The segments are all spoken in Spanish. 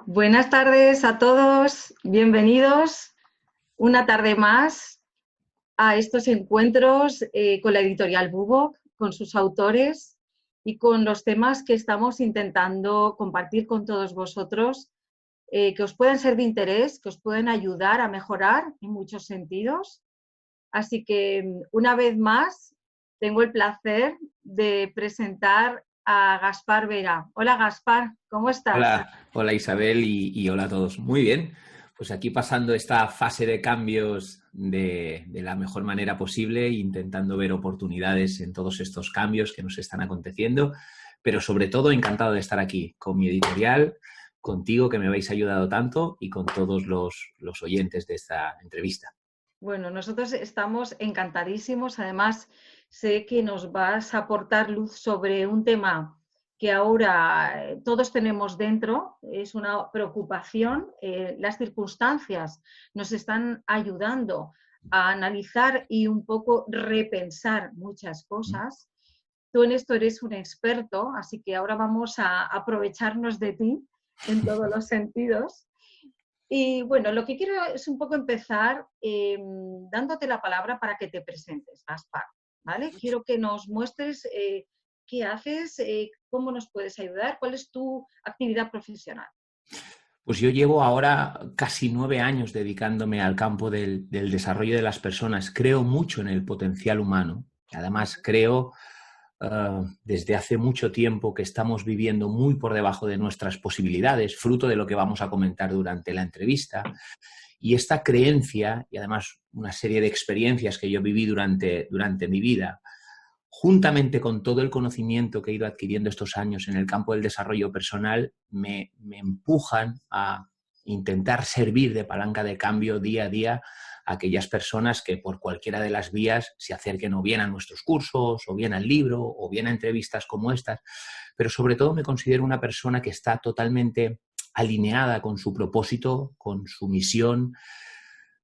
Buenas tardes a todos, bienvenidos una tarde más a estos encuentros con la editorial Bubok, con sus autores y con los temas que estamos intentando compartir con todos vosotros, que os puedan ser de interés, que os pueden ayudar a mejorar en muchos sentidos. Así que una vez más tengo el placer de presentar a Gaspar Vera. Hola Gaspar, ¿cómo estás? Hola Isabel y hola a todos. Muy bien, pues aquí pasando esta fase de cambios de la mejor manera posible, intentando ver oportunidades en todos estos cambios que nos están aconteciendo, pero sobre todo encantado de estar aquí con mi editorial, contigo que me habéis ayudado tanto y con todos los oyentes de esta entrevista. Bueno, nosotros estamos encantadísimos. Además, sé que nos vas a aportar luz sobre un tema que ahora todos tenemos dentro. Es una preocupación. Las circunstancias nos están ayudando a analizar y un poco repensar muchas cosas. Tú en esto eres un experto, así que ahora vamos a aprovecharnos de ti en todos los sentidos. Y bueno, lo que quiero es un poco empezar dándote la palabra para que te presentes, Gaspar, ¿vale? Quiero que nos muestres qué haces, cómo nos puedes ayudar, cuál es tu actividad profesional. Pues yo llevo ahora casi 9 años dedicándome al campo del desarrollo de las personas. Creo mucho en el potencial humano. Además, creo desde hace mucho tiempo que estamos viviendo muy por debajo de nuestras posibilidades, fruto de lo que vamos a comentar durante la entrevista. Y esta creencia, y además una serie de experiencias que yo viví durante mi vida, juntamente con todo el conocimiento que he ido adquiriendo estos años en el campo del desarrollo personal, me empujan a intentar servir de palanca de cambio día a día a aquellas personas que por cualquiera de las vías se acerquen o bien a nuestros cursos, o bien al libro, o bien a entrevistas como estas. Pero sobre todo me considero una persona que está totalmente alineada con su propósito, con su misión.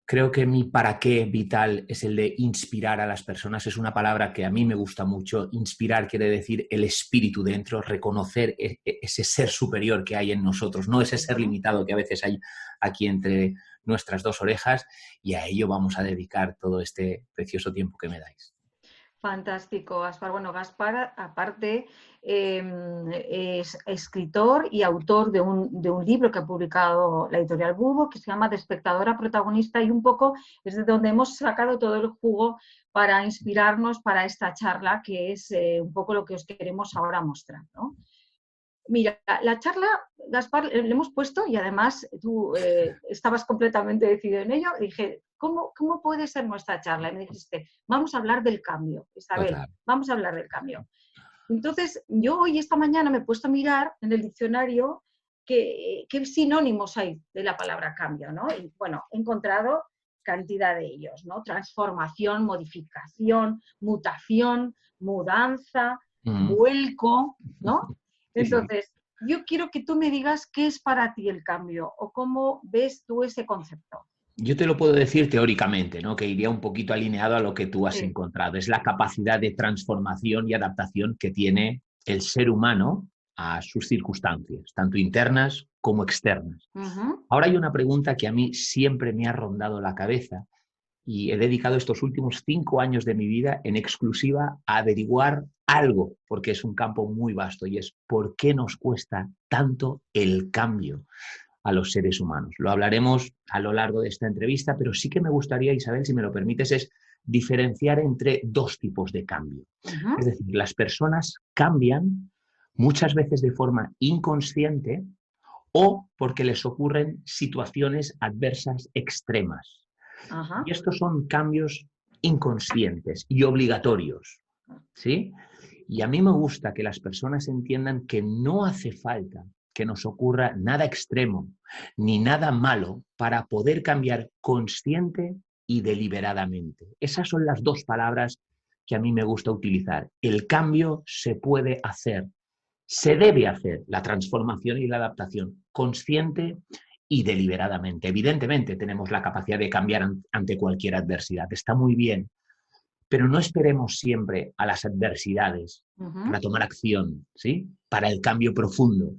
Creo que mi para qué vital es el de inspirar a las personas. Es una palabra que a mí me gusta mucho. Inspirar quiere decir el espíritu dentro, reconocer ese ser superior que hay en nosotros, no ese ser limitado que a veces hay aquí entre nuestras dos orejas, y a ello vamos a dedicar todo este precioso tiempo que me dais. Fantástico, Gaspar. Bueno, Gaspar, aparte, es escritor y autor de un libro que ha publicado la editorial Bubok, que se llama De espectadora a protagonista, y un poco es de donde hemos sacado todo el jugo para inspirarnos para esta charla, que es un poco lo que os queremos ahora mostrar, ¿no? Mira, la charla, Gaspar, le hemos puesto, y además tú estabas completamente decidido en ello, y dije, ¿cómo puede ser nuestra charla? Y me dijiste, vamos a hablar del cambio, Isabel, Total. vamos a hablar del cambio. Entonces, yo hoy, esta mañana, me he puesto a mirar en el diccionario qué sinónimos hay de la palabra cambio, ¿no? Y bueno, he encontrado cantidad de ellos, ¿no? Transformación, modificación, mutación, mudanza, vuelco, ¿no? Sí, sí. Entonces, yo quiero que tú me digas qué es para ti el cambio o cómo ves tú ese concepto. Yo te lo puedo decir teóricamente, ¿no? Que iría un poquito alineado a lo que tú has Sí. encontrado. Es la capacidad de transformación y adaptación que tiene el ser humano a sus circunstancias, tanto internas como externas. Uh-huh. Ahora hay una pregunta que a mí siempre me ha rondado la cabeza y he dedicado estos últimos 5 años de mi vida en exclusiva a averiguar algo, porque es un campo muy vasto, y es ¿por qué nos cuesta tanto el cambio a los seres humanos? Lo hablaremos a lo largo de esta entrevista, pero sí que me gustaría, Isabel, si me lo permites, es diferenciar entre dos tipos de cambio. Uh-huh. Es decir, las personas cambian muchas veces de forma inconsciente o porque les ocurren situaciones adversas extremas. Uh-huh. Y estos son cambios inconscientes y obligatorios, ¿sí? Y a mí me gusta que las personas entiendan que no hace falta que nos ocurra nada extremo ni nada malo para poder cambiar consciente y deliberadamente. Esas son las dos palabras que a mí me gusta utilizar. El cambio se puede hacer, se debe hacer, la transformación y la adaptación consciente y deliberadamente. Evidentemente tenemos la capacidad de cambiar ante cualquier adversidad, está muy bien, pero no esperemos siempre a las adversidades Uh-huh. para tomar acción, ¿sí? Para el cambio profundo.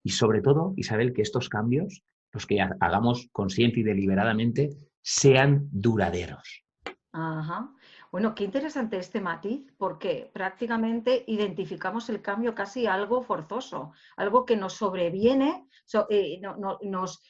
Y sobre todo, Isabel, que estos cambios, los que hagamos consciente y deliberadamente, sean duraderos. Ajá. Bueno, qué interesante este matiz, porque prácticamente identificamos el cambio casi algo forzoso, algo que nos sobreviene, nos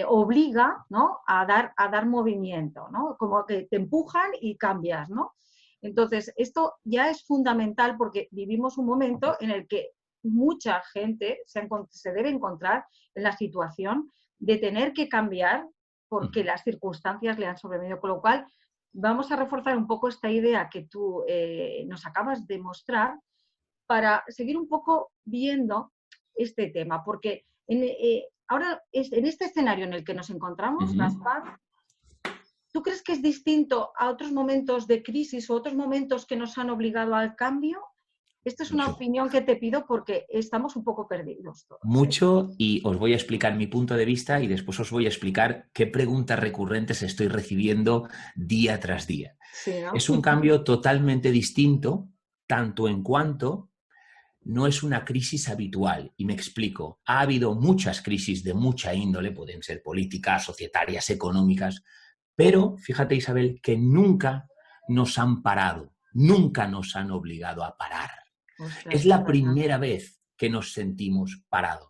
obliga, ¿no?, a dar movimiento, ¿no? Como que te empujan y cambias, ¿no? Entonces, esto ya es fundamental porque vivimos un momento en el que mucha gente se debe encontrar en la situación de tener que cambiar porque las circunstancias le han sobrevenido, con lo cual vamos a reforzar un poco esta idea que tú nos acabas de mostrar para seguir un poco viendo este tema, porque ahora en este escenario en el que nos encontramos, Gaspar, ¿tú crees que es distinto a otros momentos de crisis o otros momentos que nos han obligado al cambio? Esta es una opinión que te pido porque estamos un poco perdidos todos. Mucho, y os voy a explicar mi punto de vista y después os voy a explicar qué preguntas recurrentes estoy recibiendo día tras día. Sí, ¿no? Es un cambio totalmente distinto, tanto en cuanto no es una crisis habitual. Y me explico. Ha habido muchas crisis de mucha índole, pueden ser políticas, societarias, económicas, pero fíjate, Isabel, que nunca nos han parado, nunca nos han obligado a parar. Ostras, Es la primera vez que nos sentimos parados.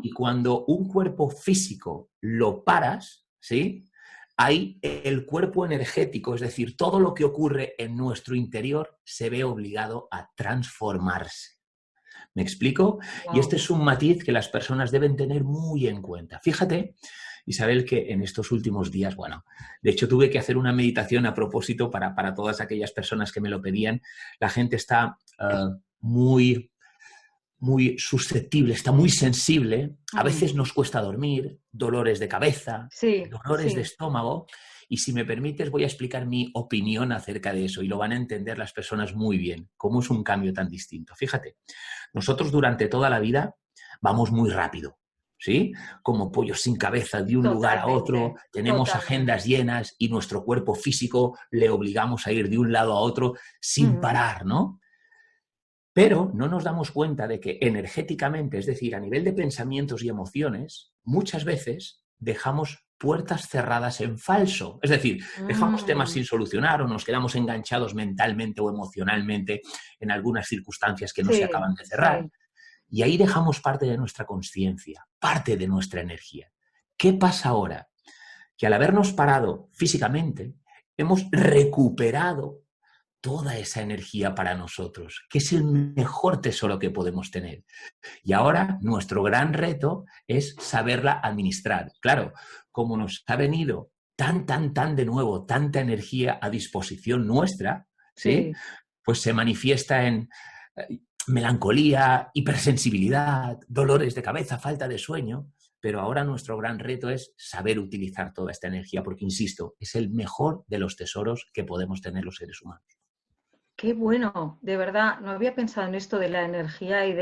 Y cuando un cuerpo físico lo paras, ¿sí?, ahí el cuerpo energético, es decir, todo lo que ocurre en nuestro interior, se ve obligado a transformarse. ¿Me explico? Wow. Y este es un matiz que las personas deben tener muy en cuenta. Fíjate, Isabel, que en estos últimos días, bueno, de hecho tuve que hacer una meditación a propósito para todas aquellas personas que me lo pedían. La gente está muy susceptible, está muy sensible. A veces nos cuesta dormir, dolores de cabeza, dolores de estómago. Y si me permites, voy a explicar mi opinión acerca de eso y lo van a entender las personas muy bien, cómo es un cambio tan distinto. Fíjate, nosotros durante toda la vida vamos muy rápido, ¿sí? Como pollos sin cabeza, de un lugar a otro, tenemos agendas llenas y nuestro cuerpo físico le obligamos a ir de un lado a otro sin parar, ¿no? Pero no nos damos cuenta de que energéticamente, es decir, a nivel de pensamientos y emociones, muchas veces dejamos puertas cerradas en falso. Es decir, dejamos temas sin solucionar o nos quedamos enganchados mentalmente o emocionalmente en algunas circunstancias que no se acaban de cerrar. Y ahí dejamos parte de nuestra consciencia, parte de nuestra energía. ¿Qué pasa ahora? Que al habernos parado físicamente, hemos recuperado toda esa energía para nosotros, que es el mejor tesoro que podemos tener. Y ahora nuestro gran reto es saberla administrar. Claro, como nos ha venido tan de nuevo, tanta energía a disposición nuestra, ¿sí?, pues se manifiesta en melancolía, hipersensibilidad, dolores de cabeza, falta de sueño. Pero ahora nuestro gran reto es saber utilizar toda esta energía, porque, insisto, es el mejor de los tesoros que podemos tener los seres humanos. Qué bueno, de verdad, no había pensado en esto de la energía y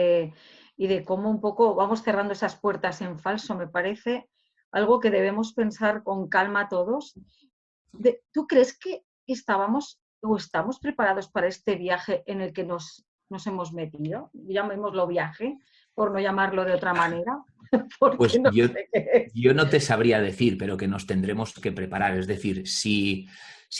de cómo un poco vamos cerrando esas puertas en falso. Me parece algo que debemos pensar con calma todos. ¿Tú crees que estábamos o estamos preparados para este viaje en el que nos hemos metido? Llamémoslo viaje, por no llamarlo de otra manera. Pues no sé qué. yo no te sabría decir, pero que nos tendremos que preparar. Es decir, si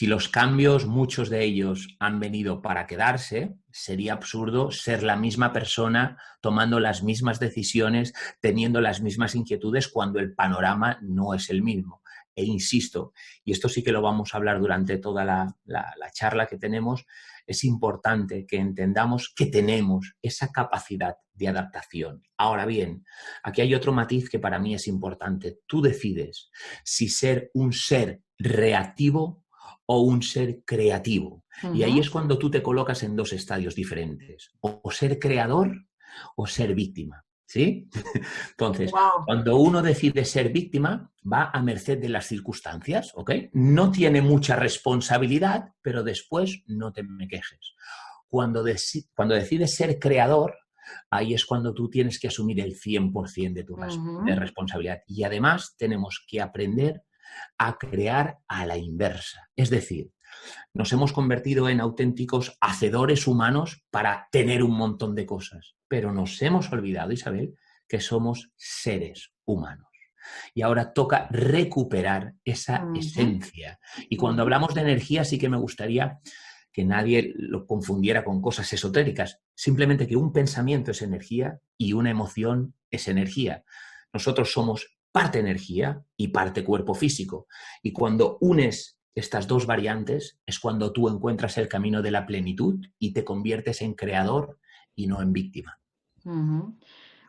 los cambios, muchos de ellos, han venido para quedarse, sería absurdo ser la misma persona tomando las mismas decisiones, teniendo las mismas inquietudes cuando el panorama no es el mismo. E insisto, y esto sí que lo vamos a hablar durante toda la charla que tenemos, es importante que entendamos que tenemos esa capacidad de adaptación. Ahora bien, aquí hay otro matiz que para mí es importante. Tú decides si ser un ser reactivo o un ser creativo. Y ahí es cuando tú te colocas en dos estadios diferentes. O ser creador o ser víctima. ¿Sí? Entonces, cuando uno decide ser víctima, va a merced de las circunstancias, ¿ok? No tiene mucha responsabilidad, pero después no te me quejes. Cuando decides ser creador, ahí es cuando tú tienes que asumir el 100% de tu responsabilidad. Y además tenemos que aprender a crear a la inversa. Es decir, nos hemos convertido en auténticos hacedores humanos para tener un montón de cosas. Pero nos hemos olvidado, Isabel, que somos seres humanos. Y ahora toca recuperar esa esencia. Y cuando hablamos de energía sí que me gustaría que nadie lo confundiera con cosas esotéricas. Simplemente que un pensamiento es energía y una emoción es energía. Nosotros somos parte energía y parte cuerpo físico. Y cuando unes estas dos variantes es cuando tú encuentras el camino de la plenitud y te conviertes en creador y no en víctima.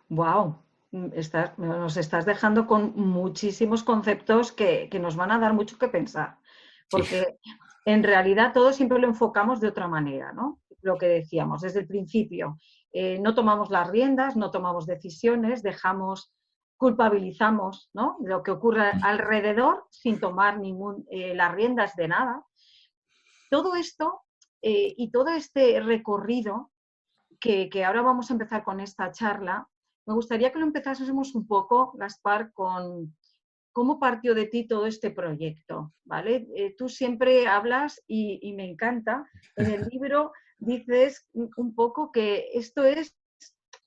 Wow, nos estás dejando con muchísimos conceptos que nos van a dar mucho que pensar, porque en realidad todo siempre lo enfocamos de otra manera, ¿no? Lo que decíamos desde el principio, no tomamos las riendas, no tomamos decisiones, culpabilizamos, ¿no?, lo que ocurre alrededor sin tomar las riendas de nada. Todo esto y todo este recorrido que ahora vamos a empezar con esta charla, me gustaría que lo empezásemos un poco, Gaspar, con cómo partió de ti todo este proyecto, ¿vale? Tú siempre hablas y me encanta. En el libro dices un poco que esto es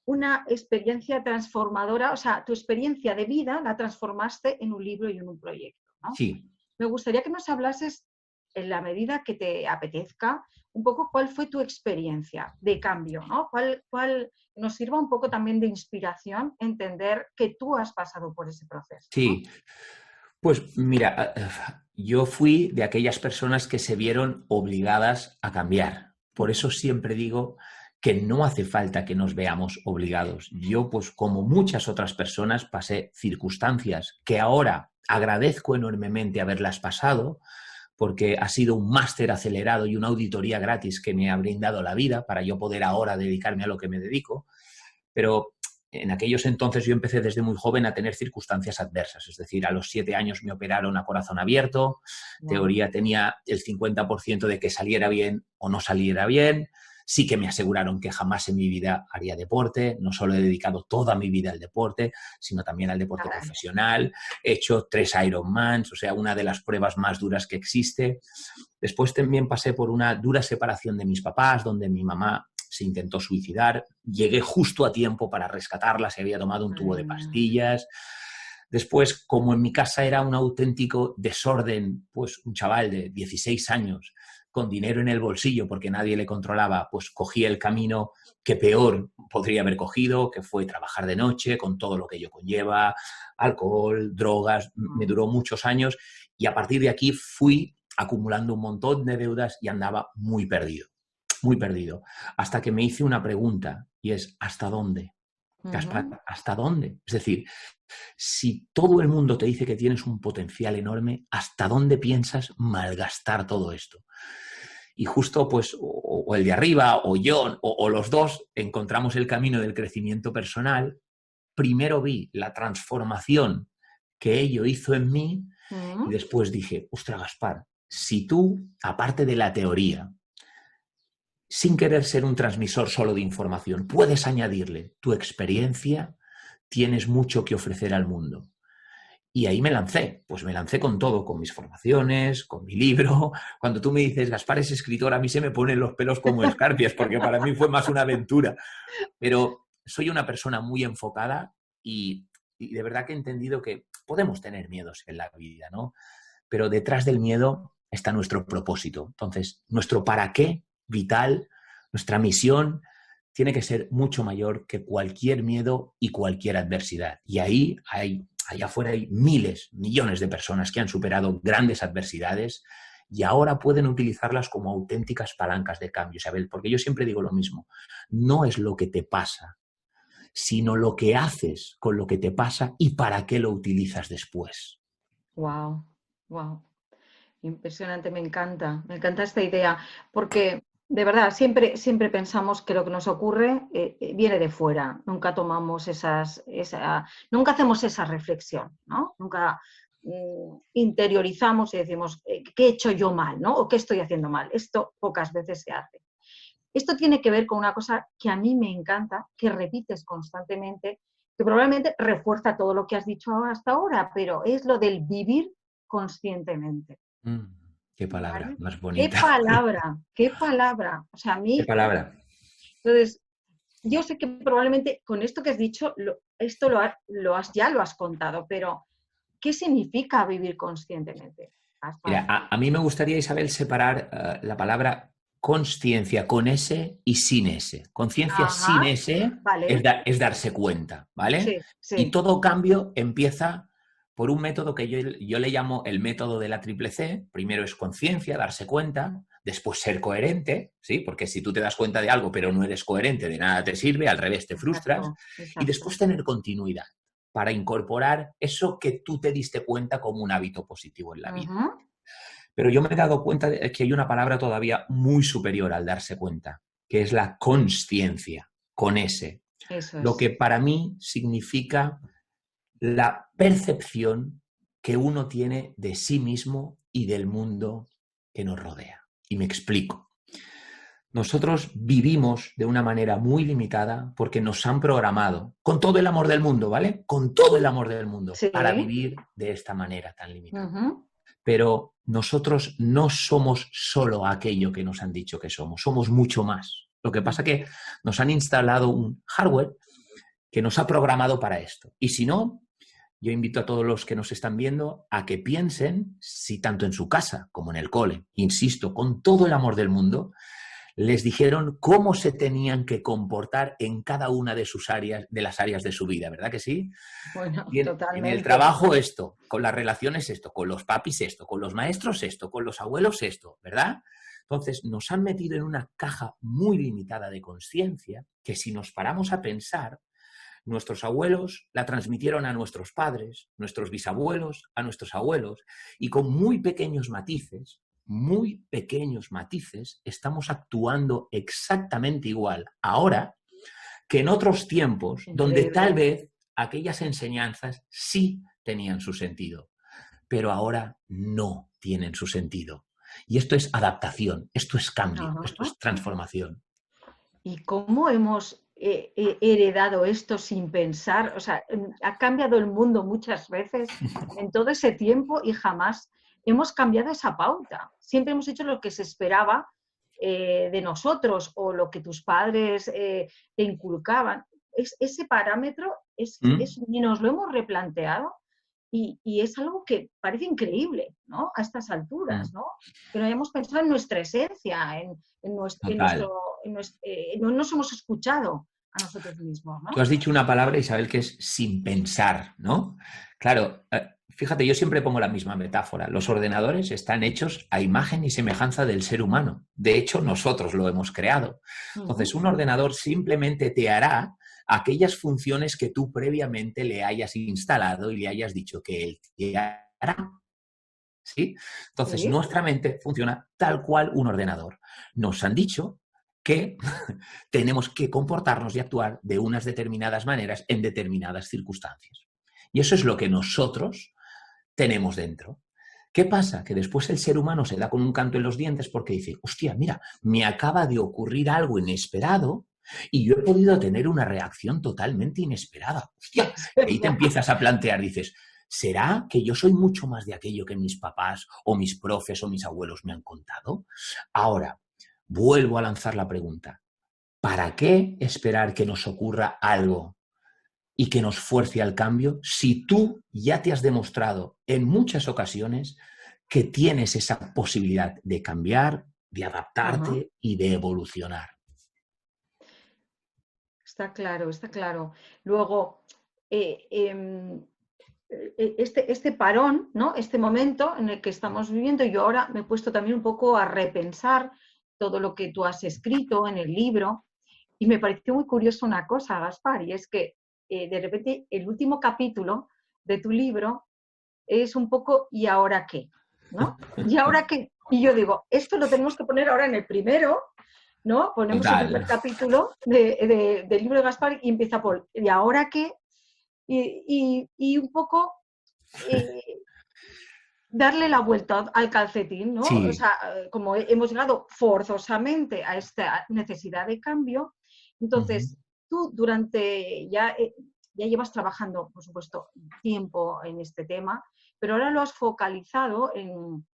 una experiencia transformadora, o sea, tu experiencia de vida la transformaste en un libro y en un proyecto, ¿no? Sí. Me gustaría que nos hablases, en la medida que te apetezca, un poco cuál fue tu experiencia de cambio, ¿no? Cuál nos sirva un poco también de inspiración entender que tú has pasado por ese proceso, ¿no? Sí, pues mira, yo fui de aquellas personas que se vieron obligadas a cambiar. Por eso siempre digo que no hace falta que nos veamos obligados. Yo, pues como muchas otras personas, pasé circunstancias que ahora agradezco enormemente haberlas pasado, porque ha sido un máster acelerado y una auditoría gratis que me ha brindado la vida para yo poder ahora dedicarme a lo que me dedico. Pero en aquellos entonces yo empecé desde muy joven a tener circunstancias adversas, es decir, a los 7 años me operaron a corazón abierto, teoría tenía el 50% de que saliera bien o no saliera bien, sí que me aseguraron que jamás en mi vida haría deporte, no solo he dedicado toda mi vida al deporte, sino también al deporte profesional, he hecho 3 Ironmans, o sea, una de las pruebas más duras que existe. Después también pasé por una dura separación de mis papás, donde mi mamá se intentó suicidar, llegué justo a tiempo para rescatarla, se había tomado un tubo de pastillas. Después, como en mi casa era un auténtico desorden, pues un chaval de 16 años con dinero en el bolsillo porque nadie le controlaba, pues cogí el camino que peor podría haber cogido, que fue trabajar de noche con todo lo que ello conlleva, alcohol, drogas, me duró muchos años y a partir de aquí fui acumulando un montón de deudas y andaba muy perdido, hasta que me hice una pregunta y es ¿hasta dónde? Gaspar, ¿hasta dónde? Es decir, si todo el mundo te dice que tienes un potencial enorme, ¿hasta dónde piensas malgastar todo esto? Y justo pues o el de arriba o yo o los dos encontramos el camino del crecimiento personal. Primero vi la transformación que ello hizo en mí y después dije, ostras, Gaspar, si tú, aparte de la teoría, sin querer ser un transmisor solo de información, puedes añadirle tu experiencia, tienes mucho que ofrecer al mundo. Y ahí me lancé con todo, con mis formaciones, con mi libro. Cuando tú me dices, Gaspar es escritor, a mí se me ponen los pelos como escarpias, porque para mí fue más una aventura. Pero soy una persona muy enfocada y de verdad que he entendido que podemos tener miedos en la vida, ¿no? Pero detrás del miedo está nuestro propósito. Entonces, nuestro para qué vital, nuestra misión, tiene que ser mucho mayor que cualquier miedo y cualquier adversidad. Y allá afuera hay miles, millones de personas que han superado grandes adversidades y ahora pueden utilizarlas como auténticas palancas de cambio, Isabel, porque yo siempre digo lo mismo, no es lo que te pasa, sino lo que haces con lo que te pasa y para qué lo utilizas después. Wow. Impresionante, me encanta esta idea, porque de verdad siempre pensamos que lo que nos ocurre viene de fuera, nunca tomamos nunca hacemos esa reflexión, ¿no? Nunca interiorizamos y decimos, ¿qué he hecho yo mal, ¿no? O ¿qué estoy haciendo mal? Esto pocas veces se hace. Esto tiene que ver con una cosa que a mí me encanta, que repites constantemente, que probablemente refuerza todo lo que has dicho hasta ahora, pero es lo del vivir conscientemente. Qué palabra más bonita. Qué palabra. O sea, a mí... Qué palabra. Entonces, yo sé que probablemente con esto que has dicho, esto ya lo has contado, pero ¿qué significa vivir conscientemente, Mira, Gaspar? a mí me gustaría, Isabel, separar la palabra consciencia con S y sin S. Conciencia sin Ajá, S vale, es darse cuenta, ¿vale? sí, Y sí. todo cambio empieza por un método que yo le llamo el método de la triple C. Primero es conciencia, darse cuenta, después ser coherente, ¿sí? Porque si tú te das cuenta de algo pero no eres coherente, de nada te sirve, al revés, te frustras. Exacto, Y después exacto. tener continuidad para incorporar eso que tú te diste cuenta como un hábito positivo en la vida. Ujú, Pero yo me he dado cuenta de que hay una palabra todavía muy superior al darse cuenta, que es la consciencia, con S. eso Lo que es. para mí significa la percepción que uno tiene de sí mismo y del mundo que nos rodea. Y me explico. Nosotros vivimos de una manera muy limitada porque nos han programado, con todo el amor del mundo, ¿vale? Con todo el amor del mundo, para Sí. vivir de esta manera tan limitada. Ujú, Pero nosotros no somos solo aquello que nos han dicho que somos, somos mucho más. Lo que pasa es que nos han instalado un hardware que nos ha programado para esto. Y si no, yo invito a todos los que nos están viendo a que piensen si tanto en su casa como en el cole, insisto, con todo el amor del mundo, les dijeron cómo se tenían que comportar en cada una de sus áreas, de las áreas de su vida, ¿verdad que sí? bueno, Y en el totalmente. trabajo esto, con las relaciones esto, con los papis esto, con los maestros esto, con los abuelos esto, ¿verdad? Entonces nos han metido en una caja muy limitada de conciencia que si nos paramos a pensar, nuestros abuelos la transmitieron a nuestros padres, nuestros bisabuelos a nuestros abuelos y con muy pequeños matices, estamos actuando exactamente igual ahora que en otros tiempos donde tal Increíble. vez aquellas enseñanzas sí tenían su sentido, pero ahora no tienen su sentido. Y esto es adaptación, esto es cambio, esto Ajá. es transformación. ¿Y cómo hemos heredado esto sin pensar? O sea, ha cambiado el mundo muchas veces en todo ese tiempo y jamás hemos cambiado esa pauta. Siempre hemos hecho lo que se esperaba de nosotros o lo que tus padres te inculcaban. Ese parámetro ¿Mm? ni nos lo hemos replanteado y es algo que parece increíble, ¿no? A estas alturas, ¿Mm? ¿no? Que no hayamos pensado en nuestra esencia, Total. no nos hemos escuchado a nosotros mismos, Tú ¿no? has dicho una palabra, Isabel, que es sin pensar, ¿no? Claro, fíjate, yo siempre pongo la misma metáfora. Los ordenadores están hechos a imagen y semejanza del ser humano. De hecho, nosotros lo hemos creado. Entonces, Ujú, un ordenador simplemente te hará aquellas funciones que tú previamente le hayas instalado y le hayas dicho que él te hará. ¿Sí? Entonces, sí, nuestra mente funciona tal cual un ordenador. Nos han dicho que tenemos que comportarnos y actuar de unas determinadas maneras en determinadas circunstancias. Y eso es lo que nosotros tenemos dentro. ¿Qué pasa? Que después el ser humano se da con un canto en los dientes porque dice, hostia, mira, me acaba de ocurrir algo inesperado y yo he podido tener una reacción totalmente inesperada. Hostia, es y ahí te verdad. empiezas a plantear, dices, ¿será que yo soy mucho más de aquello que mis papás o mis profes o mis abuelos me han contado? Ahora, vuelvo a lanzar la pregunta. ¿Para qué esperar que nos ocurra algo y que nos fuerce al cambio si tú ya te has demostrado en muchas ocasiones que tienes esa posibilidad de cambiar, de Ajá, adaptarte y de evolucionar? está claro, está claro. Luego, eh, em, este parón, ¿no? Este momento en el que estamos viviendo, yo ahora me he puesto también un poco a repensar todo lo que tú has escrito en el libro y me pareció muy curioso una cosa, Gaspar, y es que de repente el último capítulo de tu libro es un poco ¿y ahora qué? ¿No? ¿Y ahora qué? Y yo digo, esto lo tenemos que poner ahora en el primero, ¿no? Ponemos el primer Total. capítulo del libro de Gaspar y empieza por ¿y ahora qué? Y un poco eh, darle la vuelta al calcetín, ¿no? O Sí. sea, como hemos llegado forzosamente a esta necesidad de cambio, Ujú. entonces tú ya llevas trabajando, por supuesto, tiempo en este tema, pero ahora lo has focalizado en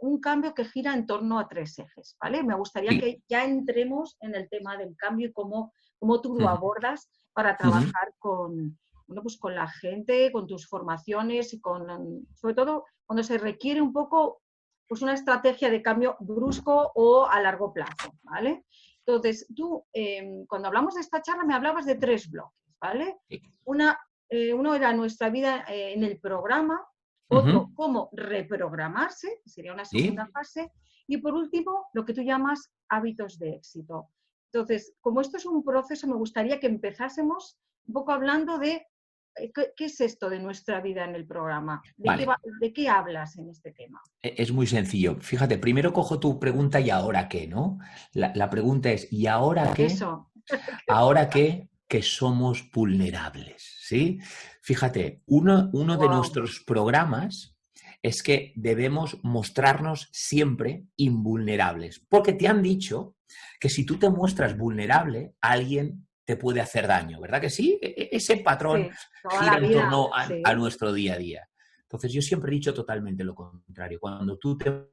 un cambio que gira en torno a tres ejes, ¿vale? Me gustaría Sí. que ya entremos en el tema del cambio y cómo cómo tú lo abordas para Ujú. trabajar con, bueno, pues con la gente, con tus formaciones y con, sobre todo, cuando se requiere un poco pues una estrategia de cambio brusco o a largo plazo, ¿vale? Entonces, tú, cuando hablamos de esta charla, me hablabas de 3 bloques, ¿vale? Sí. Uno era nuestra vida en el programa, Ujú. otro, cómo reprogramarse, que sería una Sí. segunda fase, y por último, lo que tú llamas hábitos de éxito. Entonces, como esto es un proceso, me gustaría que empezásemos un poco hablando de qué es esto de nuestra vida en el programa, Vale. de qué hablas en este tema. Es muy sencillo. Fíjate, primero cojo tu pregunta ¿y ahora qué? ¿No? La pregunta es ¿y ahora qué? Eso. Ahora qué que somos vulnerables, ¿sí? Fíjate, uno de Wow. nuestros programas es que debemos mostrarnos siempre invulnerables, porque te han dicho que si tú te muestras vulnerable, alguien te puede hacer daño, ¿verdad que sí? Ese patrón Sí, toda gira la en vida, torno a sí. nuestro día a día. Entonces, yo siempre he dicho totalmente lo contrario. Cuando tú te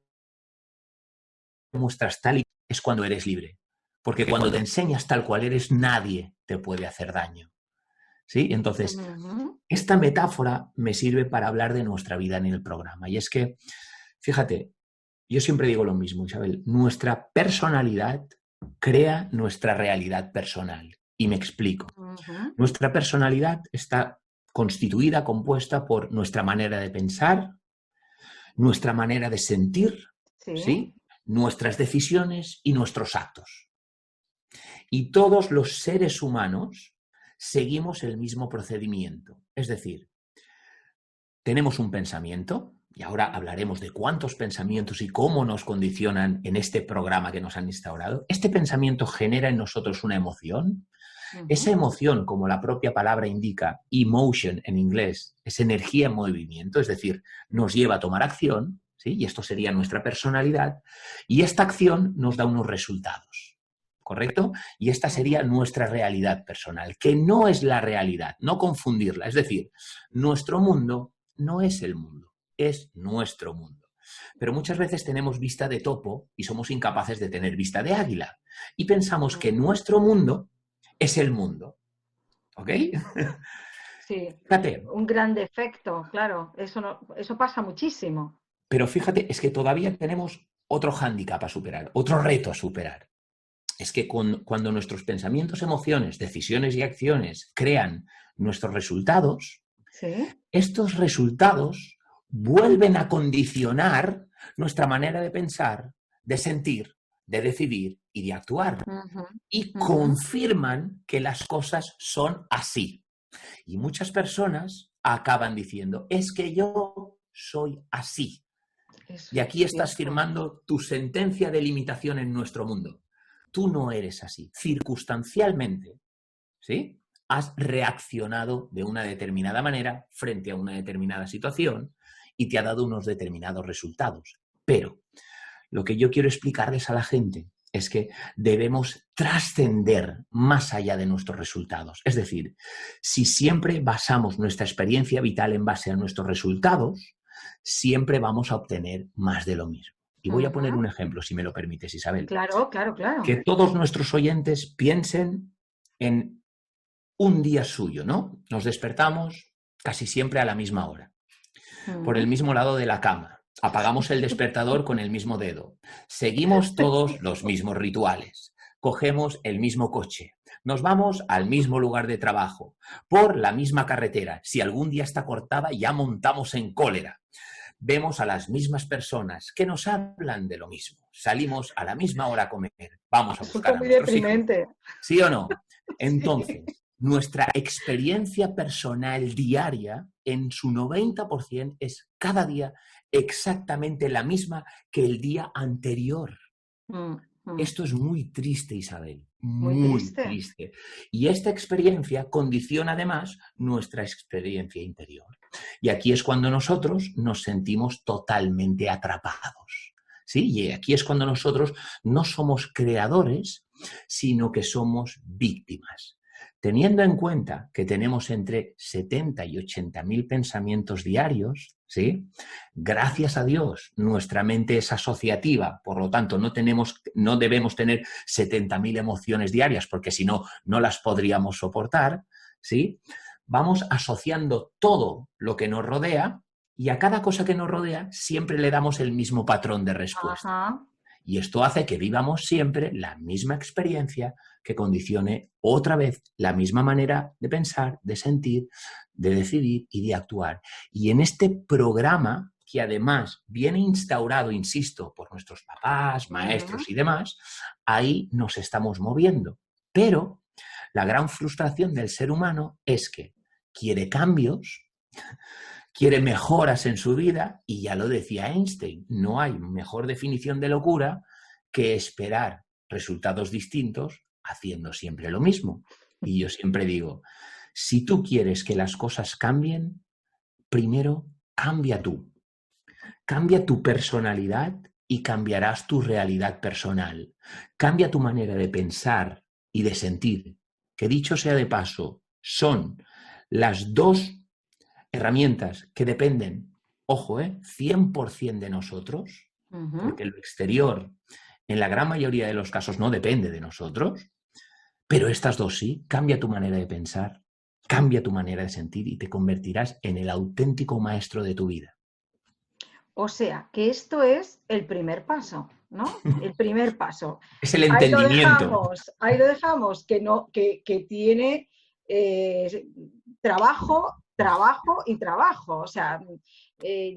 muestras tal y es cuando eres libre. Porque cuando te enseñas tal cual eres, nadie te puede hacer daño. ¿Sí? Entonces, Ujú. esta metáfora me sirve para hablar de nuestra vida en el programa. Y es que, fíjate, yo siempre digo lo mismo, Isabel, nuestra personalidad crea nuestra realidad personal. Y me explico. Ujú. Nuestra personalidad está constituida, compuesta por nuestra manera de pensar, nuestra manera de sentir, Sí. ¿sí? Nuestras decisiones y nuestros actos. Y todos los seres humanos seguimos el mismo procedimiento. Es decir, tenemos un pensamiento, y ahora hablaremos de cuántos pensamientos y cómo nos condicionan en este programa que nos han instaurado. Este pensamiento genera en nosotros una emoción. Esa Ujú. emoción, como la propia palabra indica, emotion en inglés, es energía en movimiento, es decir, nos lleva a tomar acción, ¿sí? Y esto sería nuestra personalidad, y esta acción nos da unos resultados, ¿correcto? Y esta sería Ujú. nuestra realidad personal, que no es la realidad, no confundirla, es decir, nuestro mundo no es el mundo, es nuestro mundo. Pero muchas veces tenemos vista de topo y somos incapaces de tener vista de águila, y pensamos que Ujú. nuestro mundo es el mundo. ¿Ok? Sí, Fíjate, un gran defecto, claro, eso, eso pasa muchísimo. pero fíjate, es que todavía tenemos otro hándicap a superar, otro reto a superar. Es que cuando nuestros pensamientos, emociones, decisiones y acciones crean nuestros resultados, Sí. estos resultados vuelven a condicionar nuestra manera de pensar, de sentir, de decidir y de actuar. Ujú. Y Ujú. confirman que las cosas son así. Y muchas personas acaban diciendo, es que yo soy así. Y Es aquí estás cierto. firmando tu sentencia de limitación en nuestro mundo. Tú no eres así. Circunstancialmente, ¿sí? Has reaccionado de una determinada manera frente a una determinada situación y te ha dado unos determinados resultados. Pero lo que yo quiero explicarles a la gente es que debemos trascender más allá de nuestros resultados. Es decir, si siempre basamos nuestra experiencia vital en base a nuestros resultados, siempre vamos a obtener más de lo mismo. Y voy a poner Ujú. un ejemplo, si me lo permites, Isabel. Claro, claro, claro. Que todos nuestros oyentes piensen en un día suyo, ¿no? Nos despertamos casi siempre a la misma hora, por el Ujú. mismo lado de la cama. Apagamos el despertador con el mismo dedo. Seguimos todos los mismos rituales. Cogemos el mismo coche. Nos vamos al mismo lugar de trabajo, por la misma carretera. Si algún día está cortada, ya montamos en cólera. Vemos a las mismas personas que nos hablan de lo mismo. Salimos a la misma hora a comer. Vamos a Resulta buscar a muy nuestros hijos. deprimente. ¿Sí o no? Sí. Entonces, nuestra experiencia personal diaria, en su 90%, es cada día exactamente la misma que el día anterior. Mm, mm. Esto es muy triste, Isabel, Muy muy triste. triste. Y esta experiencia condiciona además nuestra experiencia interior. Y aquí es cuando nosotros nos sentimos totalmente atrapados. ¿Sí? Y aquí es cuando nosotros no somos creadores, sino que somos víctimas. Teniendo en cuenta que tenemos entre 70 y 80 mil pensamientos diarios, ¿sí? Gracias a Dios, nuestra mente es asociativa, por lo tanto, no debemos tener 70.000 emociones diarias, porque si no, no las podríamos soportar, ¿sí? Vamos asociando todo lo que nos rodea y a cada cosa que nos rodea siempre le damos el mismo patrón de respuesta. Ajá. Y esto hace que vivamos siempre la misma experiencia que condicione otra vez la misma manera de pensar, de sentir, de decidir y de actuar. Y en este programa, que además viene instaurado, insisto, por nuestros papás, maestros y demás, ahí nos estamos moviendo. Pero la gran frustración del ser humano es que quiere cambios, quiere mejoras en su vida, y ya lo decía Einstein, no hay mejor definición de locura que esperar resultados distintos haciendo siempre lo mismo. Y yo siempre digo, si tú quieres que las cosas cambien, primero cambia tú. Cambia tu personalidad y cambiarás tu realidad personal. Cambia tu manera de pensar y de sentir, que dicho sea de paso, son las dos herramientas que dependen, ojo, 100% de nosotros, porque lo exterior en la gran mayoría de los casos no depende de nosotros, pero estas dos sí. Cambia tu manera de pensar, cambia tu manera de sentir y te convertirás en el auténtico maestro de tu vida. O sea, que esto es el primer paso, ¿no? El primer paso. Es el entendimiento. Ahí lo dejamos, que tiene trabajo y trabajo. O sea,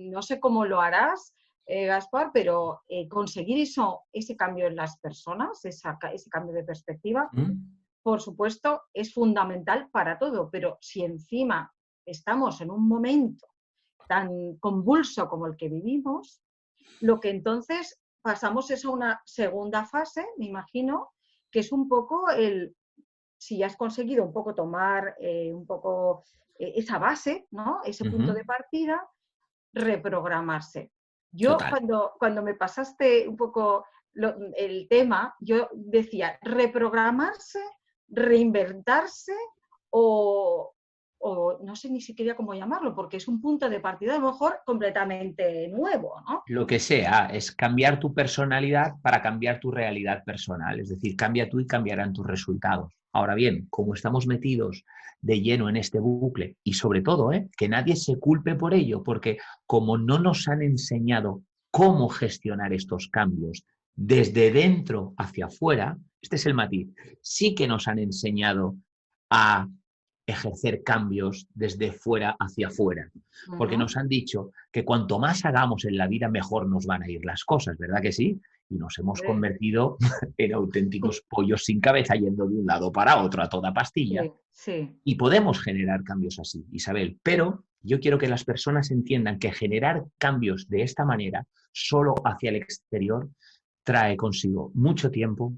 no sé cómo lo harás, Gaspar, pero conseguir ese cambio en las personas, ese cambio de perspectiva, por supuesto, es fundamental para todo. Pero si encima estamos en un momento tan convulso como el que vivimos, lo que entonces pasamos es a una segunda fase, me imagino, que es un poco si ya has conseguido un poco tomar un poco esa base, ¿no? Ese punto de partida, reprogramarse. Yo cuando me pasaste un poco el tema, yo decía reprogramarse, reinventarse o no sé ni siquiera cómo llamarlo, porque es un punto de partida a lo mejor completamente nuevo, ¿no? Lo que sea, es cambiar tu personalidad para cambiar tu realidad personal. Es decir, cambia tú y cambiarán tus resultados. Ahora bien, como estamos metidos de lleno en este bucle y sobre todo, que nadie se culpe por ello, porque como no nos han enseñado cómo gestionar estos cambios desde dentro hacia afuera, este es el matiz, sí que nos han enseñado a ejercer cambios desde fuera hacia afuera, porque nos han dicho que cuanto más hagamos en la vida, mejor nos van a ir las cosas, ¿verdad que sí? Y nos hemos convertido en auténticos pollos sin cabeza, yendo de un lado para otro a toda pastilla. Sí. Y podemos generar cambios así, Isabel, pero yo quiero que las personas entiendan que generar cambios de esta manera, solo hacia el exterior, trae consigo mucho tiempo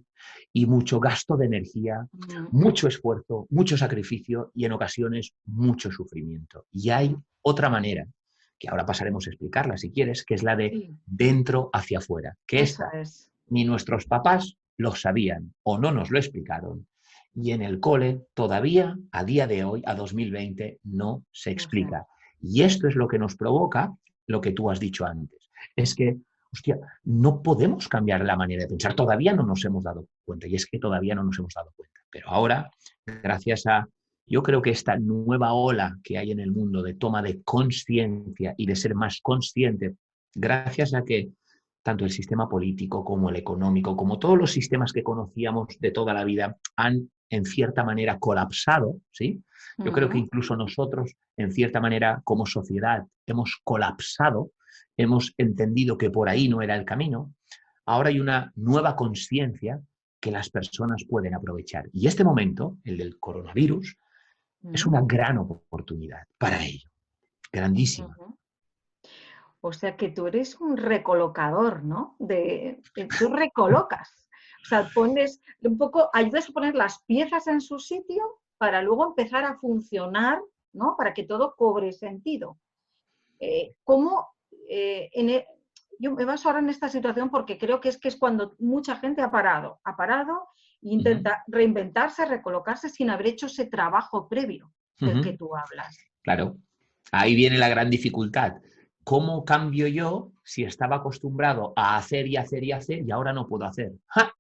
y mucho gasto de energía, mucho esfuerzo, mucho sacrificio y en ocasiones mucho sufrimiento. Y hay otra manera, que ahora pasaremos a explicarla si quieres, que es la de dentro hacia afuera, que esta ni nuestros papás lo sabían o no nos lo explicaron. Y en el cole todavía, a día de hoy, a 2020, no se explica. Y esto es lo que nos provoca lo que tú has dicho antes. Es que hostia, no podemos cambiar la manera de pensar. Todavía no nos hemos dado cuenta. Y es que todavía no nos hemos dado cuenta. Pero ahora, gracias a, yo creo que esta nueva ola que hay en el mundo de toma de conciencia y de ser más consciente, gracias a que tanto el sistema político como el económico, como todos los sistemas que conocíamos de toda la vida, han en cierta manera colapsado, ¿sí? Yo creo que incluso nosotros, en cierta manera, como sociedad, hemos colapsado. Hemos entendido que por ahí no era el camino. Ahora hay una nueva conciencia que las personas pueden aprovechar. Y este momento, el del coronavirus, es una gran oportunidad para ello. Grandísima. O sea que tú eres un recolocador, ¿no? Tú recolocas. O sea, pones un poco, ayudas a poner las piezas en su sitio para luego empezar a funcionar, ¿no? Para que todo cobre sentido. ¿Cómo? Yo me baso ahora en esta situación porque creo que es cuando mucha gente ha parado e intenta reinventarse, recolocarse sin haber hecho ese trabajo previo del que tú hablas. Claro, ahí viene la gran dificultad. ¿cómo cambio yo si estaba acostumbrado a hacer y hacer y hacer y ahora no puedo hacer? ¡Ja!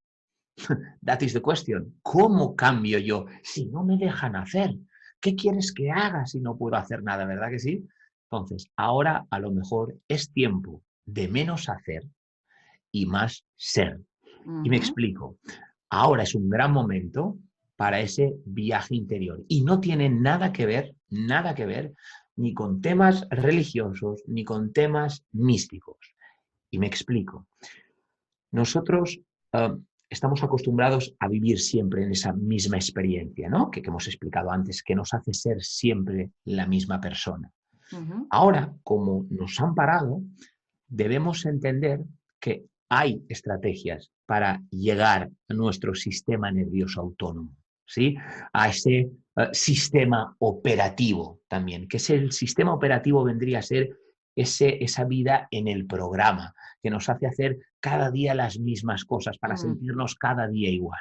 That is the question. ¿Cómo cambio yo si no me dejan hacer? ¿Qué quieres que haga si no puedo hacer nada? ¿Verdad que sí? Entonces, ahora a lo mejor es tiempo de menos hacer y más ser. Y me explico. Ahora es un gran momento para ese viaje interior. Y no tiene nada que ver, ni con temas religiosos, ni con temas místicos. Y me explico. Nosotros estamos acostumbrados a vivir siempre en esa misma experiencia, ¿no? Que hemos explicado antes, que nos hace ser siempre la misma persona. Ahora, como nos han parado, debemos entender que hay estrategias para llegar a nuestro sistema nervioso autónomo, ¿sí? A ese sistema operativo también, que el sistema operativo vendría a ser esa vida en el programa, que nos hace hacer cada día las mismas cosas para sentirnos cada día igual.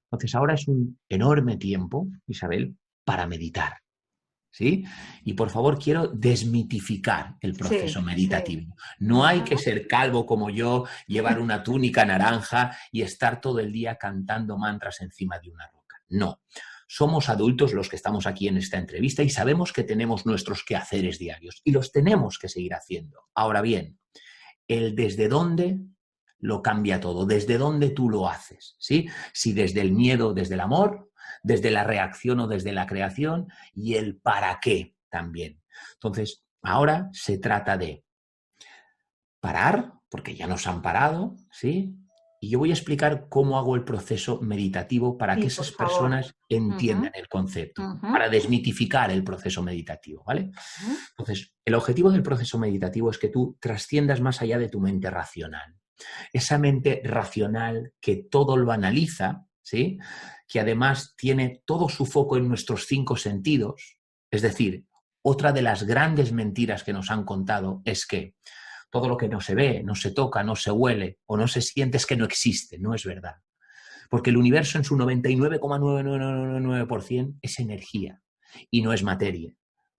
Entonces ahora es un enorme tiempo, Isabel, para meditar. ¿Sí? Y por favor, quiero desmitificar el proceso meditativo. No hay que ser calvo como yo, llevar una túnica naranja y estar todo el día cantando mantras encima de una roca. No. Somos adultos los que estamos aquí en esta entrevista y sabemos que tenemos nuestros quehaceres diarios y los tenemos que seguir haciendo. Ahora bien, el desde dónde lo cambia todo, desde dónde tú lo haces, ¿sí? Si desde el miedo, desde el amor, desde la reacción o desde la creación, y el para qué también. Entonces, ahora se trata de parar, porque ya nos han parado, ¿sí? Y yo voy a explicar cómo hago el proceso meditativo para que esas personas entiendan el concepto, para desmitificar el proceso meditativo, ¿vale? Entonces, el objetivo del proceso meditativo es que tú trasciendas más allá de tu mente racional. Esa mente racional que todo lo analiza, ¿sí? Que además tiene todo su foco en nuestros 5 sentidos. Es decir, otra de las grandes mentiras que nos han contado es que todo lo que no se ve, no se toca, no se huele o no se siente es que no existe. No es verdad. Porque el universo en su 99,9999% es energía y no es materia.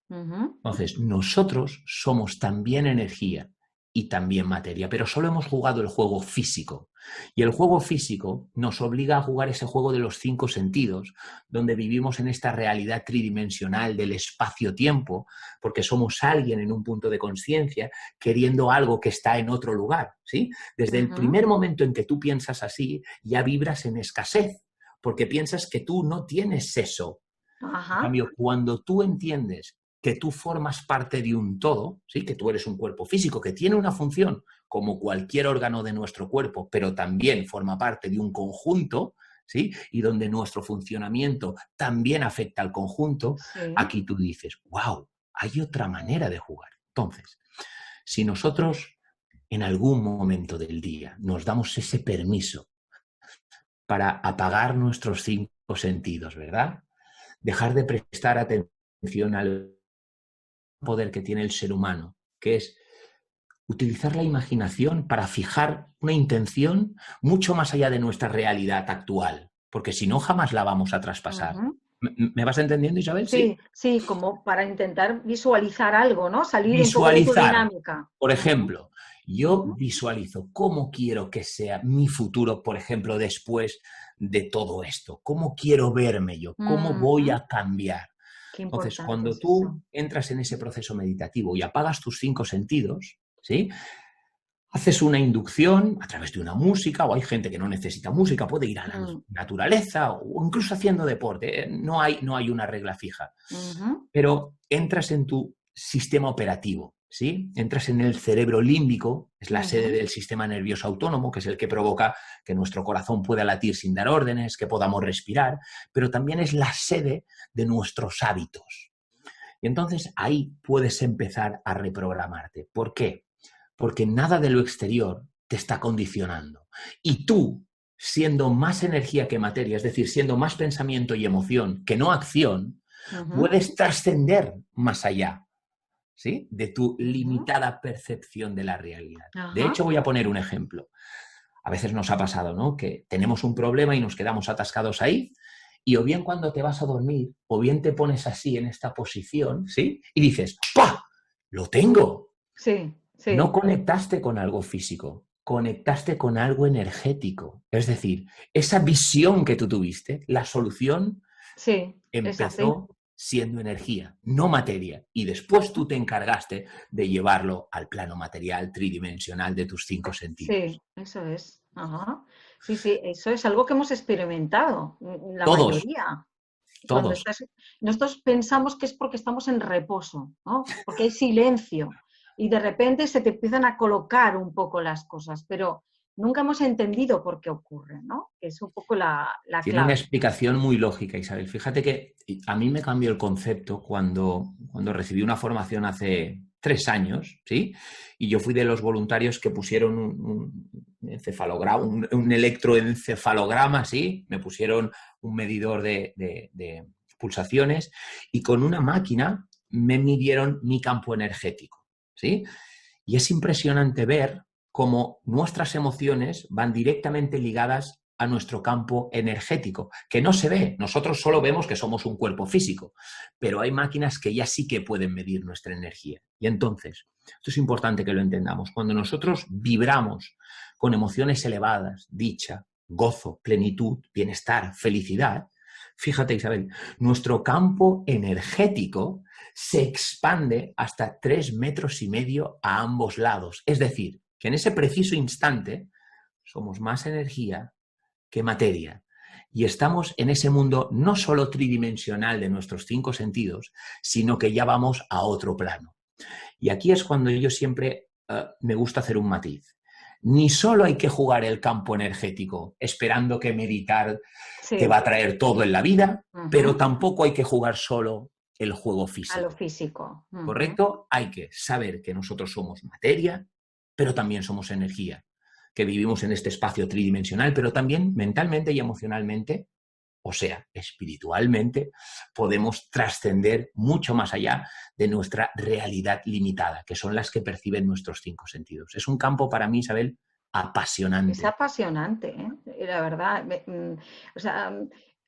Entonces, nosotros somos también energía y también materia, pero solo hemos jugado el juego físico. Y el juego físico nos obliga a jugar ese juego de los 5 sentidos, donde vivimos en esta realidad tridimensional del espacio-tiempo, porque somos alguien en un punto de conciencia queriendo algo que está en otro lugar, ¿sí? Desde el primer momento en que tú piensas así, ya vibras en escasez, porque piensas que tú no tienes eso. En cambio, cuando tú entiendes que tú formas parte de un todo, ¿sí? Que tú eres un cuerpo físico que tiene una función como cualquier órgano de nuestro cuerpo, pero también forma parte de un conjunto, ¿sí? Y donde nuestro funcionamiento también afecta al conjunto, aquí tú dices, wow, hay otra manera de jugar. Entonces, si nosotros en algún momento del día nos damos ese permiso para apagar nuestros 5 sentidos, ¿verdad? Dejar de prestar atención al poder que tiene el ser humano, que es utilizar la imaginación para fijar una intención mucho más allá de nuestra realidad actual, porque si no, jamás la vamos a traspasar. ¿Me vas entendiendo, Isabel? Sí, como para intentar visualizar algo, ¿no? Salir un poco de tu Visualizar, dinámica. por ejemplo, yo visualizo cómo quiero que sea mi futuro, por ejemplo, después de todo esto. ¿Cómo quiero verme yo? ¿Cómo voy a cambiar? Entonces, cuando tú entras en ese proceso meditativo y apagas tus 5 sentidos, ¿sí? Haces una inducción a través de una música, o hay gente que no necesita música, puede ir a la naturaleza o incluso haciendo deporte. No hay una regla fija. Pero entras en tu sistema operativo, ¿sí? Entras en el cerebro límbico, es la sede del sistema nervioso autónomo, que es el que provoca que nuestro corazón pueda latir sin dar órdenes, que podamos respirar, pero también es la sede de nuestros hábitos. Y entonces ahí puedes empezar a reprogramarte. ¿Por qué? Porque nada de lo exterior te está condicionando. Y tú, siendo más energía que materia, es decir, siendo más pensamiento y emoción que no acción, puedes trascender más allá, ¿sí? De tu limitada percepción de la realidad. De hecho, voy a poner un ejemplo. A veces nos ha pasado, ¿no? Que tenemos un problema y nos quedamos atascados ahí, y o bien cuando te vas a dormir, o bien te pones así en esta posición, ¿sí? Y dices, ¡pah! ¡Lo tengo! Sí. No sí, conectaste con algo físico, conectaste con algo energético. Es decir, esa visión que tú tuviste, la solución sí, es así. empezó siendo energía, no materia. Y después tú te encargaste de llevarlo al plano material tridimensional de tus cinco sentidos. Sí, eso es. Ajá. Sí, sí, eso es algo que hemos experimentado, la Todos, mayoría. Cuando todos. estás, nosotros pensamos que es porque estamos en reposo, ¿no? Porque hay silencio y de repente se te empiezan a colocar un poco las cosas, pero nunca hemos entendido por qué ocurre, ¿no? Es un poco la Tiene una clave. explicación muy lógica, Isabel. Fíjate que a mí me cambió el concepto cuando recibí una formación hace 3 años, ¿sí? Y yo fui de los voluntarios que pusieron un encefalograma, un electroencefalograma, ¿sí? Me pusieron un medidor de pulsaciones y con una máquina me midieron mi campo energético, ¿sí? Y es impresionante ver cómo nuestras emociones van directamente ligadas a nuestro campo energético, que no se ve. Nosotros solo vemos que somos un cuerpo físico, pero hay máquinas que ya sí que pueden medir nuestra energía. Y entonces, esto es importante que lo entendamos, cuando nosotros vibramos con emociones elevadas, dicha, gozo, plenitud, bienestar, felicidad, fíjate, Isabel, nuestro campo energético se expande hasta 3,5 metros a ambos lados. Es decir, que en ese preciso instante somos más energía que materia. Y estamos en ese mundo no solo tridimensional de nuestros cinco sentidos, sino que ya vamos a otro plano. Y aquí es cuando yo siempre me gusta hacer un matiz. Ni solo hay que jugar el campo energético esperando que meditar te va Sí, a traer todo en la vida, pero ujú, tampoco hay que jugar solo el juego a lo físico. físico. Ujú. ¿Correcto? Hay que saber que nosotros somos materia, pero también somos energía, que vivimos en este espacio tridimensional, pero también mentalmente y emocionalmente, o sea, espiritualmente, podemos trascender mucho más allá de nuestra realidad limitada, que son las que perciben nuestros cinco sentidos. Es un campo para mí, Isabel, Es apasionante. apasionante, ¿eh? La verdad. O sea,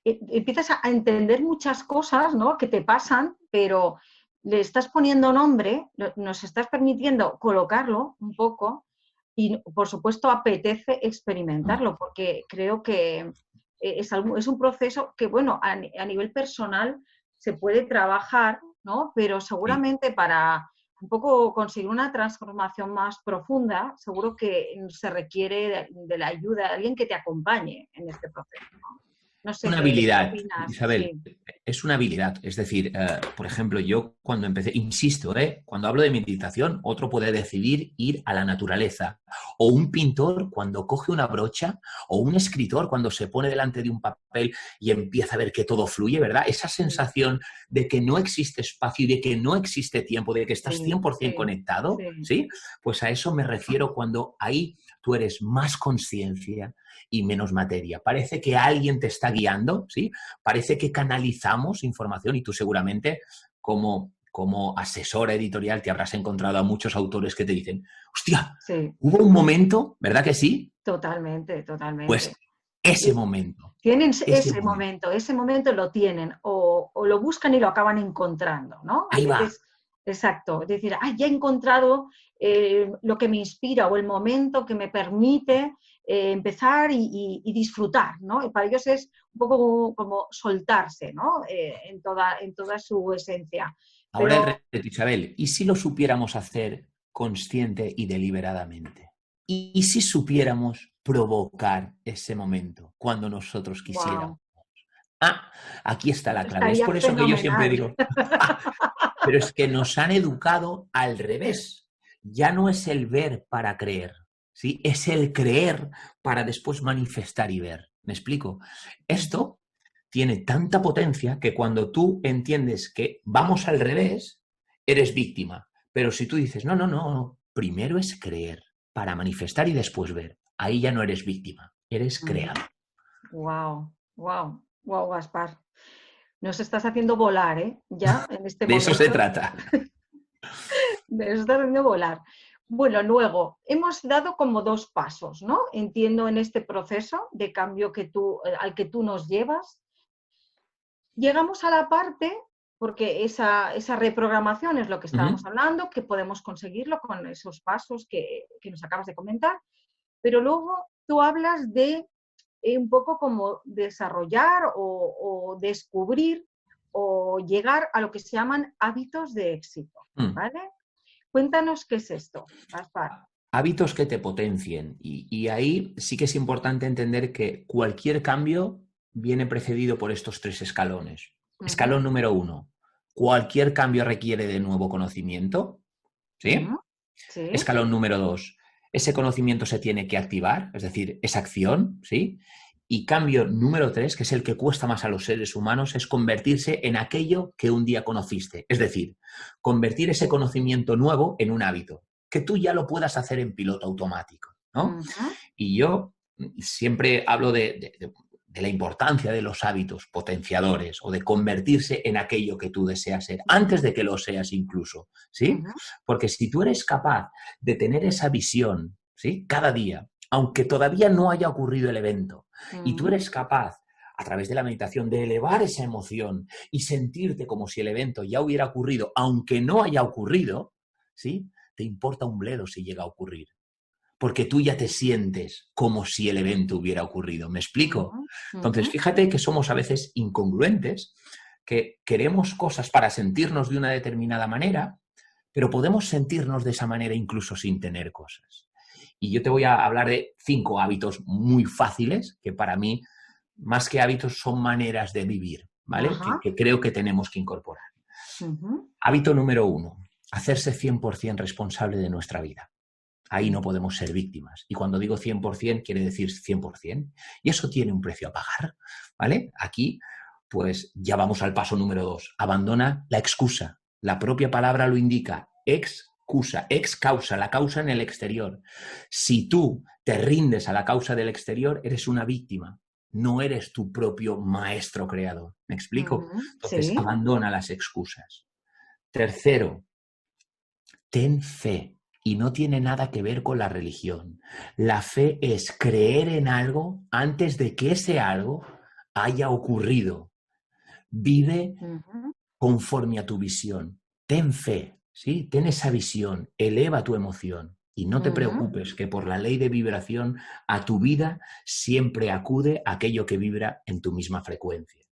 empiezas a entender muchas cosas, ¿no? Que te pasan, pero le estás poniendo nombre, nos estás permitiendo colocarlo un poco y, por supuesto, apetece experimentarlo, porque creo que es un proceso que, bueno, a nivel personal se puede trabajar, ¿no? Pero Sí. seguramente para un poco conseguir una transformación más profunda, seguro que se requiere de la ayuda de alguien que te acompañe en este proceso, ¿no? No sé Una qué habilidad, opinas. Isabel, Sí, es una habilidad. Es decir, por ejemplo, yo cuando empecé, insisto, cuando hablo de meditación, otro puede decidir ir a la naturaleza. O un pintor cuando coge una brocha, o un escritor cuando se pone delante de un papel y empieza a ver que todo fluye, ¿verdad? Esa sí, sensación de que no existe espacio y de que no existe tiempo, de que estás sí, 100% sí, conectado, sí. ¿sí? Pues a eso me refiero cuando ahí tú eres más conciencia y menos materia. Parece que alguien te está guiando, ¿sí? Parece que canalizamos información y tú seguramente como asesora editorial te habrás encontrado a muchos autores que te dicen, hostia, Sí, hubo un momento, ¿verdad que sí? totalmente, Pues totalmente. ese momento, Tienen ese momento. ese momento lo tienen o lo buscan y lo acaban encontrando, ¿no? A Ahí va. veces, exacto, es decir, ah, ya he encontrado lo que me inspira o el momento que me permite empezar y disfrutar, ¿no? Y para ellos es un poco como soltarse, ¿no? En toda su esencia. Ahora el Pero, reto, Isabel, ¿y si lo supiéramos hacer consciente y deliberadamente? ¿Y si supiéramos provocar ese momento cuando nosotros quisiéramos? wow, Ah, aquí está la clave. Es estaría por eso que yo siempre fenomenal. digo, pero es que nos han educado al revés. Ya no es el ver para creer, ¿sí? Es el creer para después manifestar y ver. ¿Me explico? Ujú. Esto tiene tanta potencia que cuando tú entiendes que vamos al revés, eres víctima. Pero si tú dices, no, no, no, no, primero es creer para manifestar y después ver, ahí ya no eres víctima, eres creador. Wow, wow, wow, Gaspar. Nos estás haciendo volar, ¿eh? Ya, en este De eso se momento, trata. nos estás haciendo volar. Bueno, luego, hemos dado como dos pasos, ¿no? Entiendo en este proceso de cambio al que tú nos llevas. Llegamos a la parte porque esa reprogramación es lo que estábamos Ujú. hablando, que podemos conseguirlo con esos pasos que nos acabas de comentar, pero luego tú hablas de un poco como desarrollar o descubrir o llegar a lo que se llaman hábitos de éxito, Mm. ¿vale? Cuéntanos qué es esto, Gaspar. Hábitos que te potencien. Y ahí sí que es importante entender que cualquier cambio viene precedido por estos 3 escalones. Ujú, Escalón número 1, cualquier cambio requiere de nuevo conocimiento, ujú, ¿sí? sí. Escalón número 2, ese conocimiento se tiene que activar, es decir, esa acción, ¿sí? Y cambio número 3, que es el que cuesta más a los seres humanos, es convertirse en aquello que un día conociste. Es decir, convertir ese conocimiento nuevo en un hábito, que tú ya lo puedas hacer en piloto automático, ¿no? Ujú, Y yo siempre hablo de la importancia de los hábitos potenciadores o de convertirse en aquello que tú deseas ser, antes ujú, de que lo seas incluso, ¿sí? ujú, Porque si tú eres capaz de tener esa visión, ¿sí? Cada día, aunque todavía no haya ocurrido el evento, y tú ujú, eres capaz a través de la meditación de elevar esa emoción y sentirte como si el evento ya hubiera ocurrido, aunque no haya ocurrido, ¿sí? Te importa un bledo si llega a ocurrir, porque tú ya te sientes como si el evento hubiera ocurrido. ¿Me explico? ujú, Entonces, ujú, fíjate que somos a veces incongruentes, que queremos cosas para sentirnos de una determinada manera, pero podemos sentirnos de esa manera incluso sin tener cosas. Y yo te voy a hablar de 5 hábitos muy fáciles, que para mí, más que hábitos, son maneras de vivir, ¿vale? ajá, Que creo que tenemos que incorporar. ujú, Hábito número 1, hacerse 100% responsable de nuestra vida. Ahí no podemos ser víctimas. Y cuando digo 100%, quiere decir 100%. Y eso tiene un precio a pagar, ¿vale? Aquí, pues ya vamos al paso número 2. Abandona la excusa. La propia palabra lo indica. Excusa, ex causa, la causa en el exterior. Si tú te rindes a la causa del exterior, eres una víctima. No eres tu propio maestro creador. ¿Me explico? ujú, Entonces, sí. abandona las excusas. Tercero, ten fe. Y no tiene nada que ver con la religión. La fe es creer en algo antes de que ese algo haya ocurrido. Vive Ujú, conforme a tu visión. Ten fe, ¿sí? Ten esa visión, eleva tu emoción. Y no te ujú. preocupes que por la ley de vibración a tu vida siempre acude aquello que vibra en tu misma frecuencia.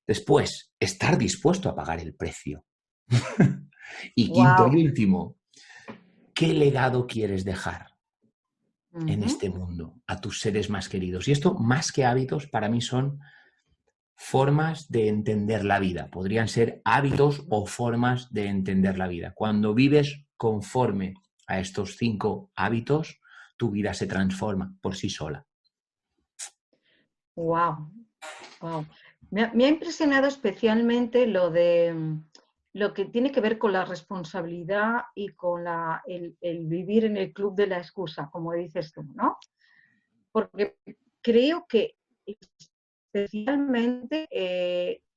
Después, estar dispuesto a pagar el precio. Y quinto y Wow. último, ¿qué legado quieres dejar en Ujú, este mundo a tus seres más queridos? Y esto, más que hábitos, para mí son formas de entender la vida. Podrían ser hábitos ujú. o formas de entender la vida. Cuando vives conforme a estos 5 hábitos, tu vida se transforma por sí sola. Wow, wow. Me ha impresionado especialmente lo de lo que tiene que ver con la responsabilidad y con el vivir en el club de la excusa, como dices tú, ¿no? Porque creo que especialmente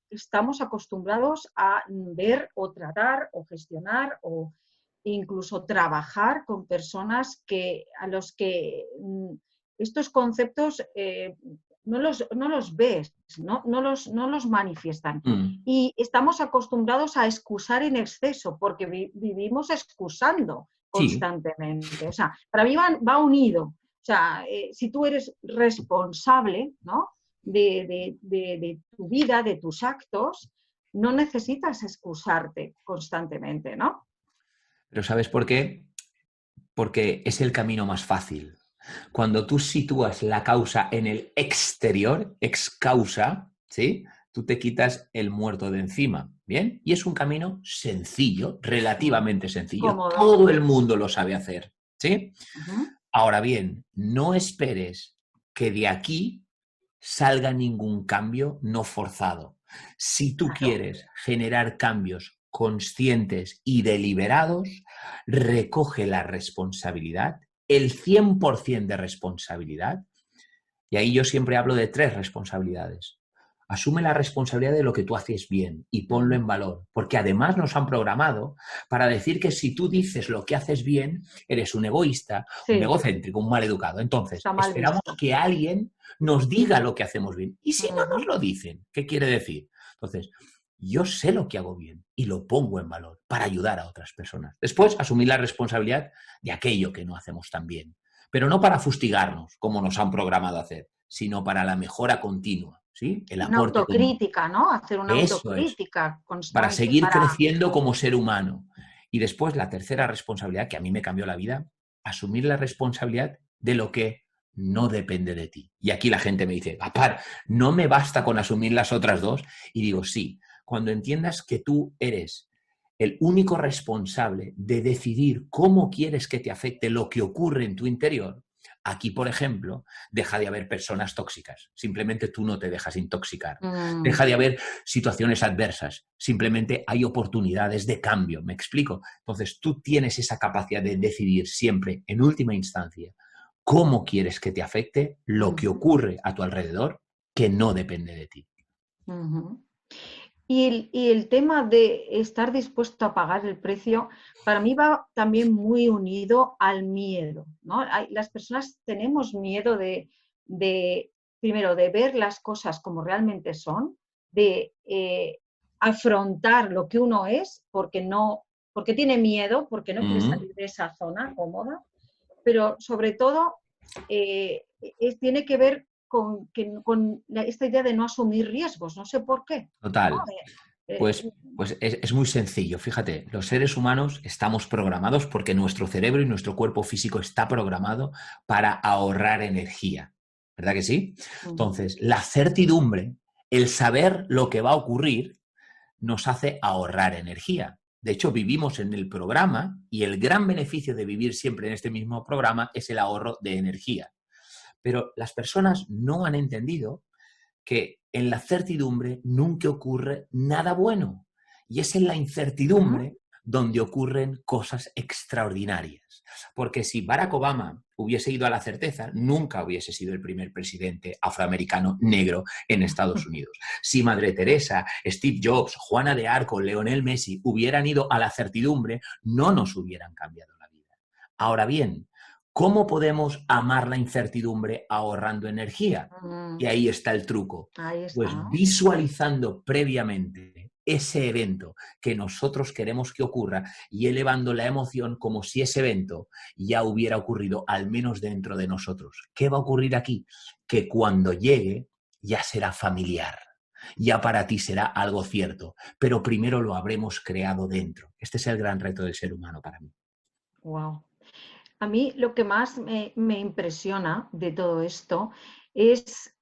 estamos acostumbrados a ver o tratar o gestionar o incluso trabajar con personas a los que estos conceptos no los ves, no los manifiestan. Mm. Y estamos acostumbrados a excusar en exceso porque vivimos excusando Sí, constantemente. O sea, para mí va unido. O sea, si tú eres responsable, ¿no? de tu vida, de tus actos, no necesitas excusarte constantemente, ¿no? pero ¿sabes por qué? Porque es el camino más fácil. Cuando tú sitúas la causa en el exterior, ex causa, ¿sí? Tú te quitas el muerto de encima, ¿bien? Y es un camino sencillo, relativamente sencillo. Cómodo. Todo el mundo lo sabe hacer, ¿sí? Uh-huh. Ahora bien, no esperes que de aquí salga ningún cambio no forzado. Si tú Claro. quieres generar cambios conscientes y deliberados, recoge la responsabilidad, el 100% de responsabilidad. Y ahí yo siempre hablo de 3 responsabilidades. Asume la responsabilidad de lo que tú haces bien y ponlo Uh-huh. en valor, porque además nos han programado para decir que si tú dices lo que haces bien, eres un egoísta, un Sí, egocéntrico, un mal educado. Entonces, está mal esperamos visto. que alguien nos diga lo que hacemos bien. Y si no nos Uh-huh. lo dicen, ¿qué quiere decir? Entonces, yo sé lo que hago bien y lo pongo en valor para ayudar a otras personas. Después, asumir la responsabilidad de aquello que no hacemos tan bien, pero no para fustigarnos, como nos han programado a hacer, sino para la mejora continua, ¿sí? El Una aporte continua. autocrítica, ¿no? Hacer una Eso es, autocrítica para constante seguir para... creciendo como ser humano. Y después, la tercera responsabilidad, que a mí me cambió la vida, asumir la responsabilidad de lo que no depende de ti. Y aquí la gente me dice, Gaspar, ¿no me basta con asumir las otras dos? Y digo, sí, cuando entiendas que tú eres el único responsable de decidir cómo quieres que te afecte lo que ocurre en tu interior, aquí, por ejemplo, deja de haber personas tóxicas. Simplemente tú no te dejas intoxicar. Deja de haber situaciones adversas. Simplemente hay oportunidades de cambio. ¿Me explico? Entonces, tú tienes esa capacidad de decidir siempre, en última instancia, cómo quieres que te afecte lo que ocurre a tu alrededor que no depende de ti. Y el tema de estar dispuesto a pagar el precio, para mí va también muy unido al miedo, ¿no? Las personas tenemos miedo primero, de ver las cosas como realmente son, de afrontar lo que uno es, porque tiene miedo, porque no quiere salir de esa zona cómoda, pero sobre todo tiene que ver con esta idea de no asumir riesgos, no sé por qué. ¿No? Total. Pues es muy sencillo. Fíjate, los seres humanos estamos programados porque nuestro cerebro y nuestro cuerpo físico está programado para ahorrar energía. ¿Verdad que sí? Entonces, la certidumbre, el saber lo que va a ocurrir, nos hace ahorrar energía. De hecho, vivimos en el programa y el gran beneficio de vivir siempre en este mismo programa es el ahorro de energía. Pero las personas no han entendido que en la certidumbre nunca ocurre nada bueno. Y es en la incertidumbre donde ocurren cosas extraordinarias. Porque si Barack Obama hubiese ido a la certeza, nunca hubiese sido el primer presidente afroamericano negro en Estados Unidos. Si Madre Teresa, Steve Jobs, Juana de Arco, Lionel Messi hubieran ido a la certidumbre, no nos hubieran cambiado la vida. Ahora bien, ¿cómo podemos amar la incertidumbre ahorrando energía? Y ahí está el truco. Ahí está, Pues ¿no? visualizando previamente ese evento que nosotros queremos que ocurra y elevando la emoción como si ese evento ya hubiera ocurrido al menos dentro de nosotros. ¿Qué va a ocurrir aquí? Que cuando llegue ya será familiar. Ya para ti será algo cierto, pero primero lo habremos creado dentro. Este es el gran reto del ser humano para mí. Wow. A mí lo que más me impresiona de todo esto es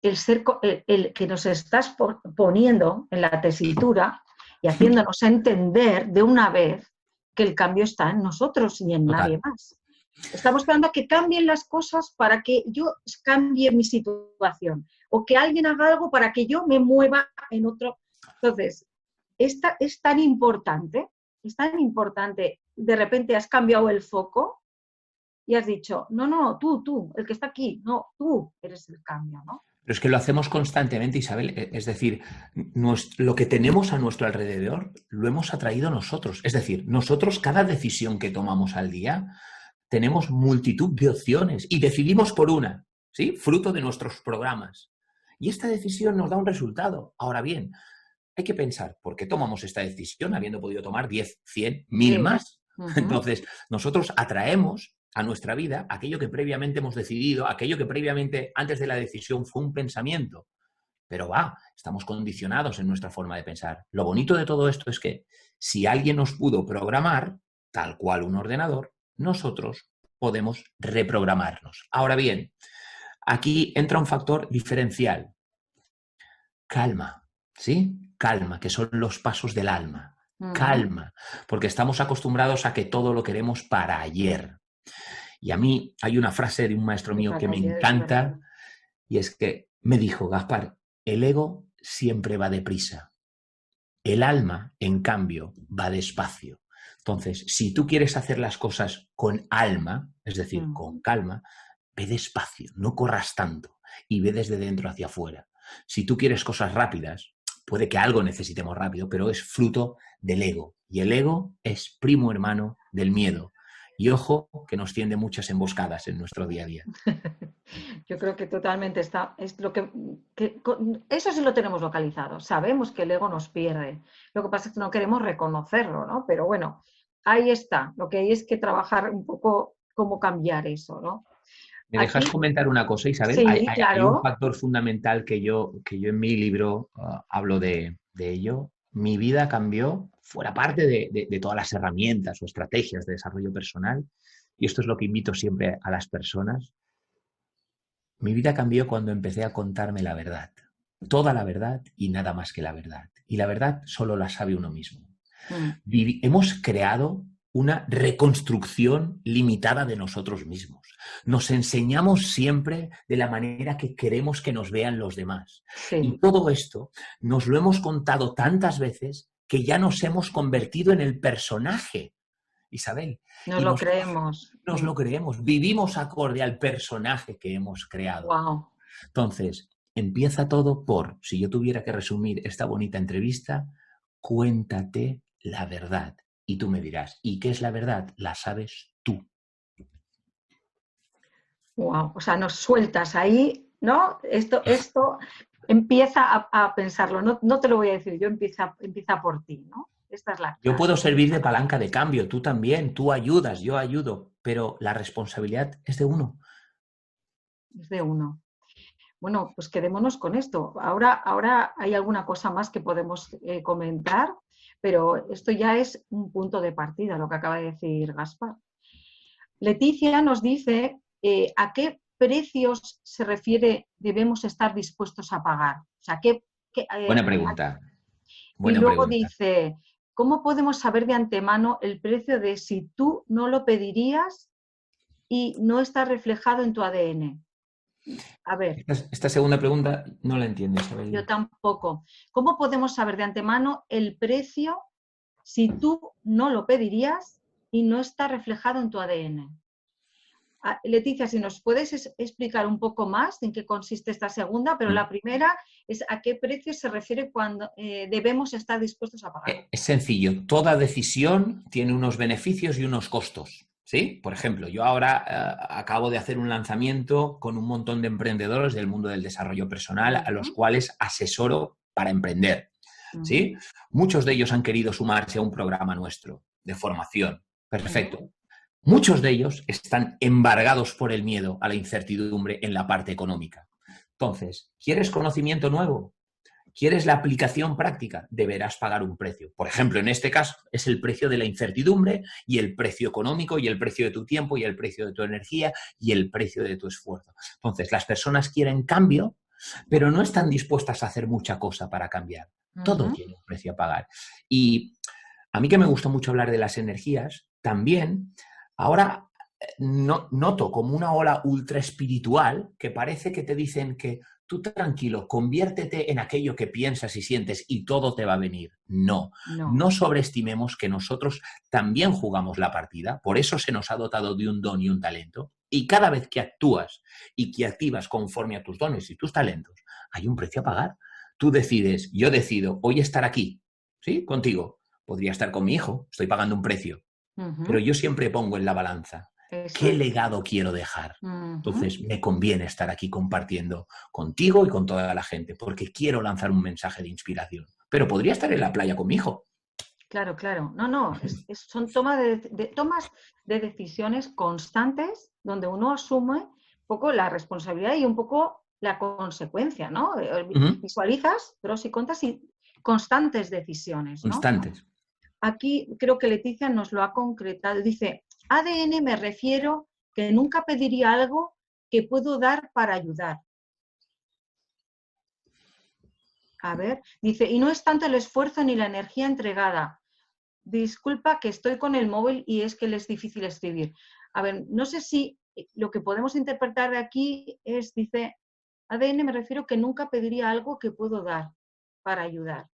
el que nos estás poniendo en la tesitura y haciéndonos entender de una vez que el cambio está en nosotros y en nadie Total. más. Estamos esperando a que cambien las cosas para que yo cambie mi situación o que alguien haga algo para que yo me mueva en otro. Entonces, esta es tan importante, es tan importante. De repente has cambiado el foco y has dicho, no, no, tú, el que está aquí, no, tú eres el cambio, ¿no? Pero es que lo hacemos constantemente, Isabel. Es decir, lo que tenemos a nuestro alrededor lo hemos atraído nosotros. Es decir, nosotros cada decisión que tomamos al día tenemos multitud de opciones y decidimos por una, ¿sí? Fruto de nuestros programas. Y esta decisión nos da un resultado. Ahora bien, hay que pensar, ¿por qué tomamos esta decisión habiendo podido tomar 10, 100, 1000 Sí. más? Entonces, nosotros atraemos a nuestra vida aquello que previamente hemos decidido, aquello que previamente, antes de la decisión, fue un pensamiento. Pero estamos condicionados en nuestra forma de pensar. Lo bonito de todo esto es que si alguien nos pudo programar, tal cual un ordenador, nosotros podemos reprogramarnos. Ahora bien, aquí entra un factor diferencial. Calma, ¿sí? Calma, que son los pasos del alma. Calma, porque estamos acostumbrados a que todo lo queremos para ayer. Y a mí hay una frase de un maestro mío que me encanta y es que me dijo, Gaspar, el ego siempre va deprisa. El alma, en cambio, va despacio. Entonces, si tú quieres hacer las cosas con alma, es decir, con calma, ve despacio, no corras tanto y ve desde dentro hacia afuera. Si tú quieres cosas rápidas, puede que algo necesitemos rápido, pero es fruto del ego. Y el ego es primo hermano del miedo. Y ojo, que nos tiende muchas emboscadas en nuestro día a día. Yo creo que totalmente es lo eso sí lo tenemos localizado. Sabemos que el ego nos pierde. Lo que pasa es que no queremos reconocerlo, ¿no? Pero bueno, ahí está. Lo que hay es que trabajar un poco cómo cambiar eso, ¿no? ¿Me dejas Aquí, comentar una cosa, Isabel? Hay, sí, hay- hay un claro. factor fundamental que yo en mi libro hablo de ello. Mi vida cambió, fuera parte de todas las herramientas o estrategias de desarrollo personal, y esto es lo que invito siempre a las personas. Mi vida cambió cuando empecé a contarme la verdad, toda la verdad y nada más que la verdad. Y la verdad solo la sabe uno mismo. Mm. Hemos creado una reconstrucción limitada de nosotros mismos. Nos enseñamos siempre de la manera que queremos que nos vean los demás. Y Sí, todo esto nos lo hemos contado tantas veces que ya nos hemos convertido en el personaje, Isabel. nos Y lo nosotros creemos. nos lo creemos, vivimos acorde al personaje que hemos creado. Wow. Entonces, empieza todo por, si yo tuviera que resumir esta bonita entrevista, cuéntate la verdad. Y tú me dirás, ¿y qué es la verdad? La sabes tú. Wow. O sea, nos sueltas ahí, ¿no? Esto empieza a pensarlo. No, no te lo voy a decir yo, empieza por ti, ¿no? Esta es la Yo clave. puedo servir de palanca de cambio, tú también, tú ayudas, yo ayudo, pero la responsabilidad es de uno. Es de uno. Bueno, pues quedémonos con esto. Ahora hay alguna cosa más que podemos comentar, pero esto ya es un punto de partida, lo que acaba de decir Gaspar. Leticia nos dice a qué precios se refiere debemos estar dispuestos a pagar. O sea, Buena pregunta, y buena luego pregunta. dice, ¿cómo podemos saber de antemano el precio de si tú no lo pedirías y no está reflejado en tu ADN? A ver, Esta segunda pregunta no la entiendo, yo Isabel. tampoco. ¿Cómo podemos saber de antemano el precio si tú no lo pedirías y no está reflejado en tu ADN? Leticia, si nos puedes explicar un poco más en qué consiste esta segunda, pero la primera es a qué precio se refiere cuando debemos estar dispuestos a pagar. Es sencillo, toda decisión tiene unos beneficios y unos costos. ¿Sí? Por ejemplo, yo ahora acabo de hacer un lanzamiento con un montón de emprendedores del mundo del desarrollo personal a los cuales asesoro para emprender. ¿Sí? Muchos de ellos han querido sumarse a un programa nuestro de formación. Perfecto. Muchos de ellos están embargados por el miedo a la incertidumbre en la parte económica. Entonces, ¿quieres conocimiento nuevo? ¿Quieres la aplicación práctica? Deberás pagar un precio. Por ejemplo, en este caso es el precio de la incertidumbre y el precio económico y el precio de tu tiempo y el precio de tu energía y el precio de tu esfuerzo. Entonces, las personas quieren cambio, pero no están dispuestas a hacer mucha cosa para cambiar. Todo tiene un precio a pagar. Y a mí que me gusta mucho hablar de las energías, también ahora noto como una ola ultra espiritual que parece que te dicen que tú tranquilo, conviértete en aquello que piensas y sientes y todo te va a venir. No, no sobreestimemos que nosotros también jugamos la partida, por eso se nos ha dotado de un don y un talento, y cada vez que actúas y que activas conforme a tus dones y tus talentos, hay un precio a pagar. Tú decides, yo decido hoy estar aquí, ¿sí? Contigo. Podría estar con mi hijo, estoy pagando un precio, pero yo siempre pongo en la balanza qué legado quiero dejar. Entonces, me conviene estar aquí compartiendo contigo y con toda la gente, porque quiero lanzar un mensaje de inspiración. Pero podría estar en la playa con mi hijo. Claro, claro. No, son tomas de decisiones constantes donde uno asume un poco la responsabilidad y un poco la consecuencia, ¿no? Visualizas pros y contras y constantes decisiones, ¿no? Constantes. Aquí creo que Leticia nos lo ha concretado. Dice, ADN me refiero que nunca pediría algo que puedo dar para ayudar. A ver, dice, y no es tanto el esfuerzo ni la energía entregada. Disculpa que estoy con el móvil y es que le es difícil escribir. A ver, no sé si lo que podemos interpretar de aquí es, dice, ADN me refiero que nunca pediría algo que puedo dar para ayudar.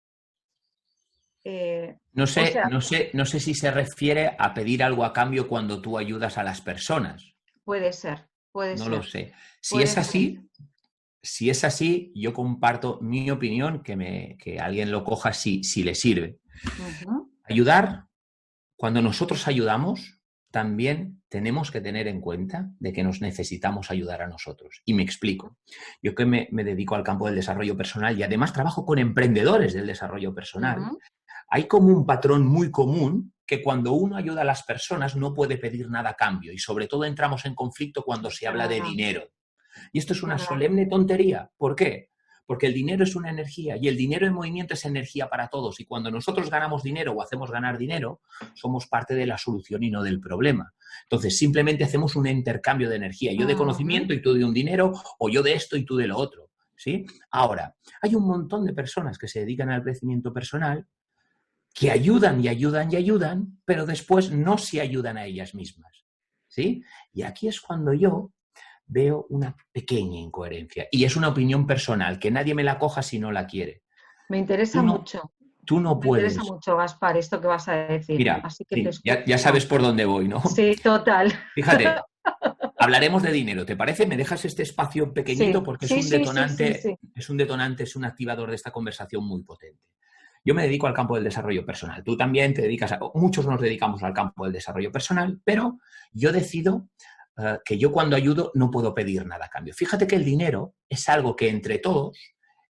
No sé si se refiere a pedir algo a cambio cuando tú ayudas a las personas. Puede ser, puede No ser. lo sé. Si es así, yo comparto mi opinión, que alguien lo coja si le sirve. Ayudar, cuando nosotros ayudamos, también tenemos que tener en cuenta de que nos necesitamos ayudar a nosotros. Y me explico. Yo que me dedico al campo del desarrollo personal y además trabajo con emprendedores del desarrollo personal, hay como un patrón muy común que cuando uno ayuda a las personas no puede pedir nada a cambio y sobre todo entramos en conflicto cuando se habla de dinero. Y esto es una solemne tontería. ¿Por qué? Porque el dinero es una energía y el dinero en movimiento es energía para todos. Y cuando nosotros ganamos dinero o hacemos ganar dinero, somos parte de la solución y no del problema. Entonces, simplemente hacemos un intercambio de energía. Yo de conocimiento y tú de un dinero, o yo de esto y tú de lo otro. ¿Sí? Ahora, hay un montón de personas que se dedican al crecimiento personal que ayudan y ayudan y ayudan, pero después no se ayudan a ellas mismas. ¿Sí? Y aquí es cuando yo veo una pequeña incoherencia. Y es una opinión personal, que nadie me la coja si no la quiere. Me interesa mucho. Tú no puedes. Me interesa mucho, Gaspar, esto que vas a decir. Mira, así que sí, te escucho. ya sabes por dónde voy, ¿no? Sí, total. Fíjate, hablaremos de dinero, ¿te parece? ¿Me dejas este espacio pequeñito? Sí, porque sí, es un detonante, es un detonante, es un activador de esta conversación muy potente. Yo me dedico al campo del desarrollo personal. Tú también te dedicas muchos nos dedicamos al campo del desarrollo personal, pero yo decido que yo cuando ayudo no puedo pedir nada a cambio. Fíjate que el dinero es algo que entre todos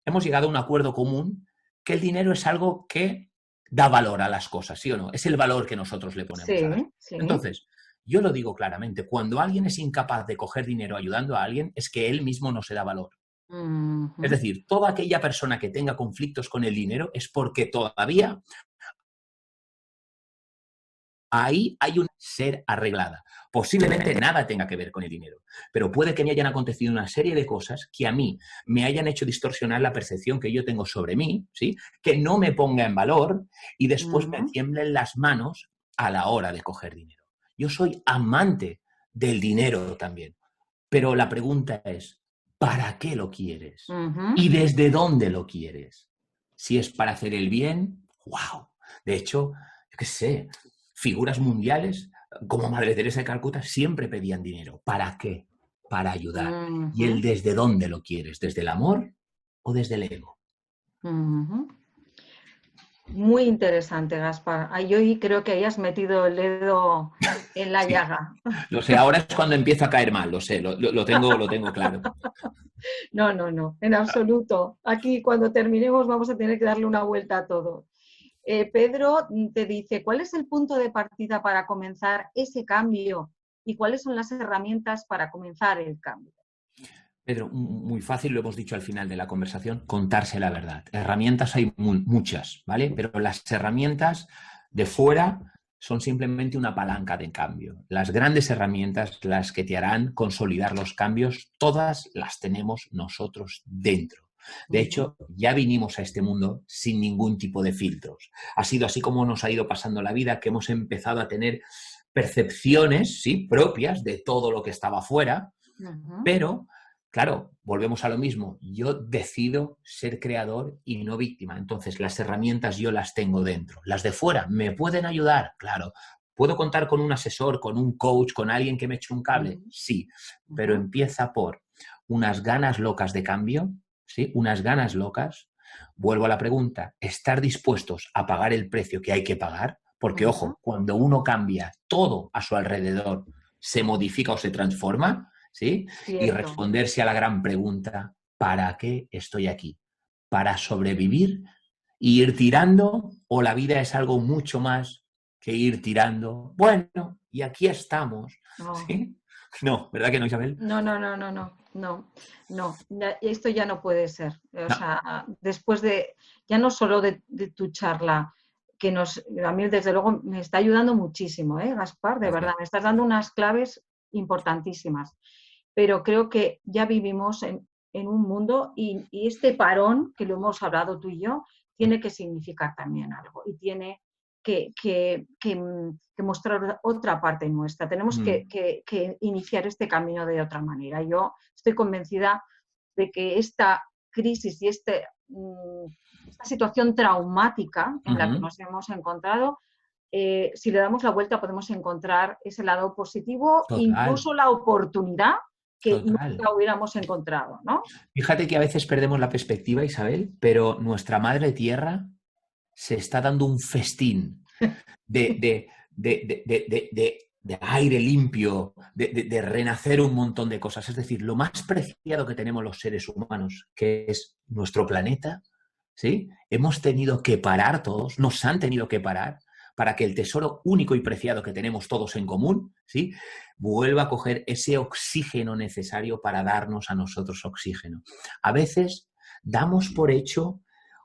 hemos llegado a un acuerdo común, que el dinero es algo que da valor a las cosas, ¿sí o no? Es el valor que nosotros le ponemos a las cosas. Sí. Entonces, yo lo digo claramente, cuando alguien es incapaz de coger dinero ayudando a alguien, es que él mismo no se da valor. Es decir, toda aquella persona que tenga conflictos con el dinero es porque todavía ahí hay un ser arreglada. Posiblemente nada tenga que ver con el dinero, pero puede que me hayan acontecido una serie de cosas que a mí me hayan hecho distorsionar la percepción que yo tengo sobre mí, ¿sí? Que no me ponga en valor y después me tiemblen las manos a la hora de coger dinero. Yo soy amante del dinero también, pero la pregunta es, ¿para qué lo quieres? ¿Y desde dónde lo quieres? Si es para hacer el bien, ¡wow! De hecho, yo qué sé, figuras mundiales como Madre Teresa de Calcuta siempre pedían dinero. ¿Para qué? Para ayudar. ¿Y el desde dónde lo quieres? ¿Desde el amor o desde el ego? Muy interesante, Gaspar. Yo creo que hayas metido el dedo en la llaga. Lo sé, ahora es cuando empiezo a caer mal, lo sé, lo tengo claro. No, en absoluto. Aquí cuando terminemos vamos a tener que darle una vuelta a todo. Pedro te dice, ¿cuál es el punto de partida para comenzar ese cambio? ¿Y cuáles son las herramientas para comenzar el cambio? Pedro, muy fácil, lo hemos dicho al final de la conversación, contarse la verdad. Herramientas hay muchas, ¿vale? Pero las herramientas de fuera son simplemente una palanca de cambio. Las grandes herramientas, las que te harán consolidar los cambios, todas las tenemos nosotros dentro. De hecho, ya vinimos a este mundo sin ningún tipo de filtros. Ha sido así como nos ha ido pasando la vida, que hemos empezado a tener percepciones, sí, propias de todo lo que estaba afuera, pero, claro, volvemos a lo mismo. Yo decido ser creador y no víctima. Entonces, las herramientas yo las tengo dentro. Las de fuera me pueden ayudar, claro. ¿Puedo contar con un asesor, con un coach, con alguien que me eche un cable? Sí, pero empieza por unas ganas locas de cambio, ¿sí? Unas ganas locas. Vuelvo a la pregunta, ¿estar dispuestos a pagar el precio que hay que pagar? Porque, ojo, cuando uno cambia, todo a su alrededor se modifica o se transforma, ¿sí? Cierto. Y responderse a la gran pregunta, ¿para qué estoy aquí? ¿Para sobrevivir y ir tirando? ¿O la vida es algo mucho más que ir tirando? Bueno, y aquí estamos, ¿sí? No, ¿verdad que no, Isabel? No. Esto ya no puede ser. O sea, después de, ya no solo de tu charla, que a mí desde luego me está ayudando muchísimo, Gaspar, de verdad, me estás dando unas claves importantísimas. Pero creo que ya vivimos en un mundo y este parón, que lo hemos hablado tú y yo, tiene que significar también algo y tiene que mostrar otra parte nuestra. Tenemos que iniciar este camino de otra manera. Yo estoy convencida de que esta crisis y esta situación traumática en la que nos hemos encontrado, si le damos la vuelta podemos encontrar ese lado positivo, incluso la oportunidad que nunca hubiéramos encontrado, ¿no? Fíjate que a veces perdemos la perspectiva, Isabel, pero nuestra madre tierra se está dando un festín de de aire limpio, de renacer un montón de cosas. Es decir, lo más preciado que tenemos los seres humanos, que es nuestro planeta, ¿sí? Hemos tenido que parar todos, nos han tenido que parar para que el tesoro único y preciado que tenemos todos en común, ¿sí? Vuelva a coger ese oxígeno necesario para darnos a nosotros oxígeno. A veces damos por hecho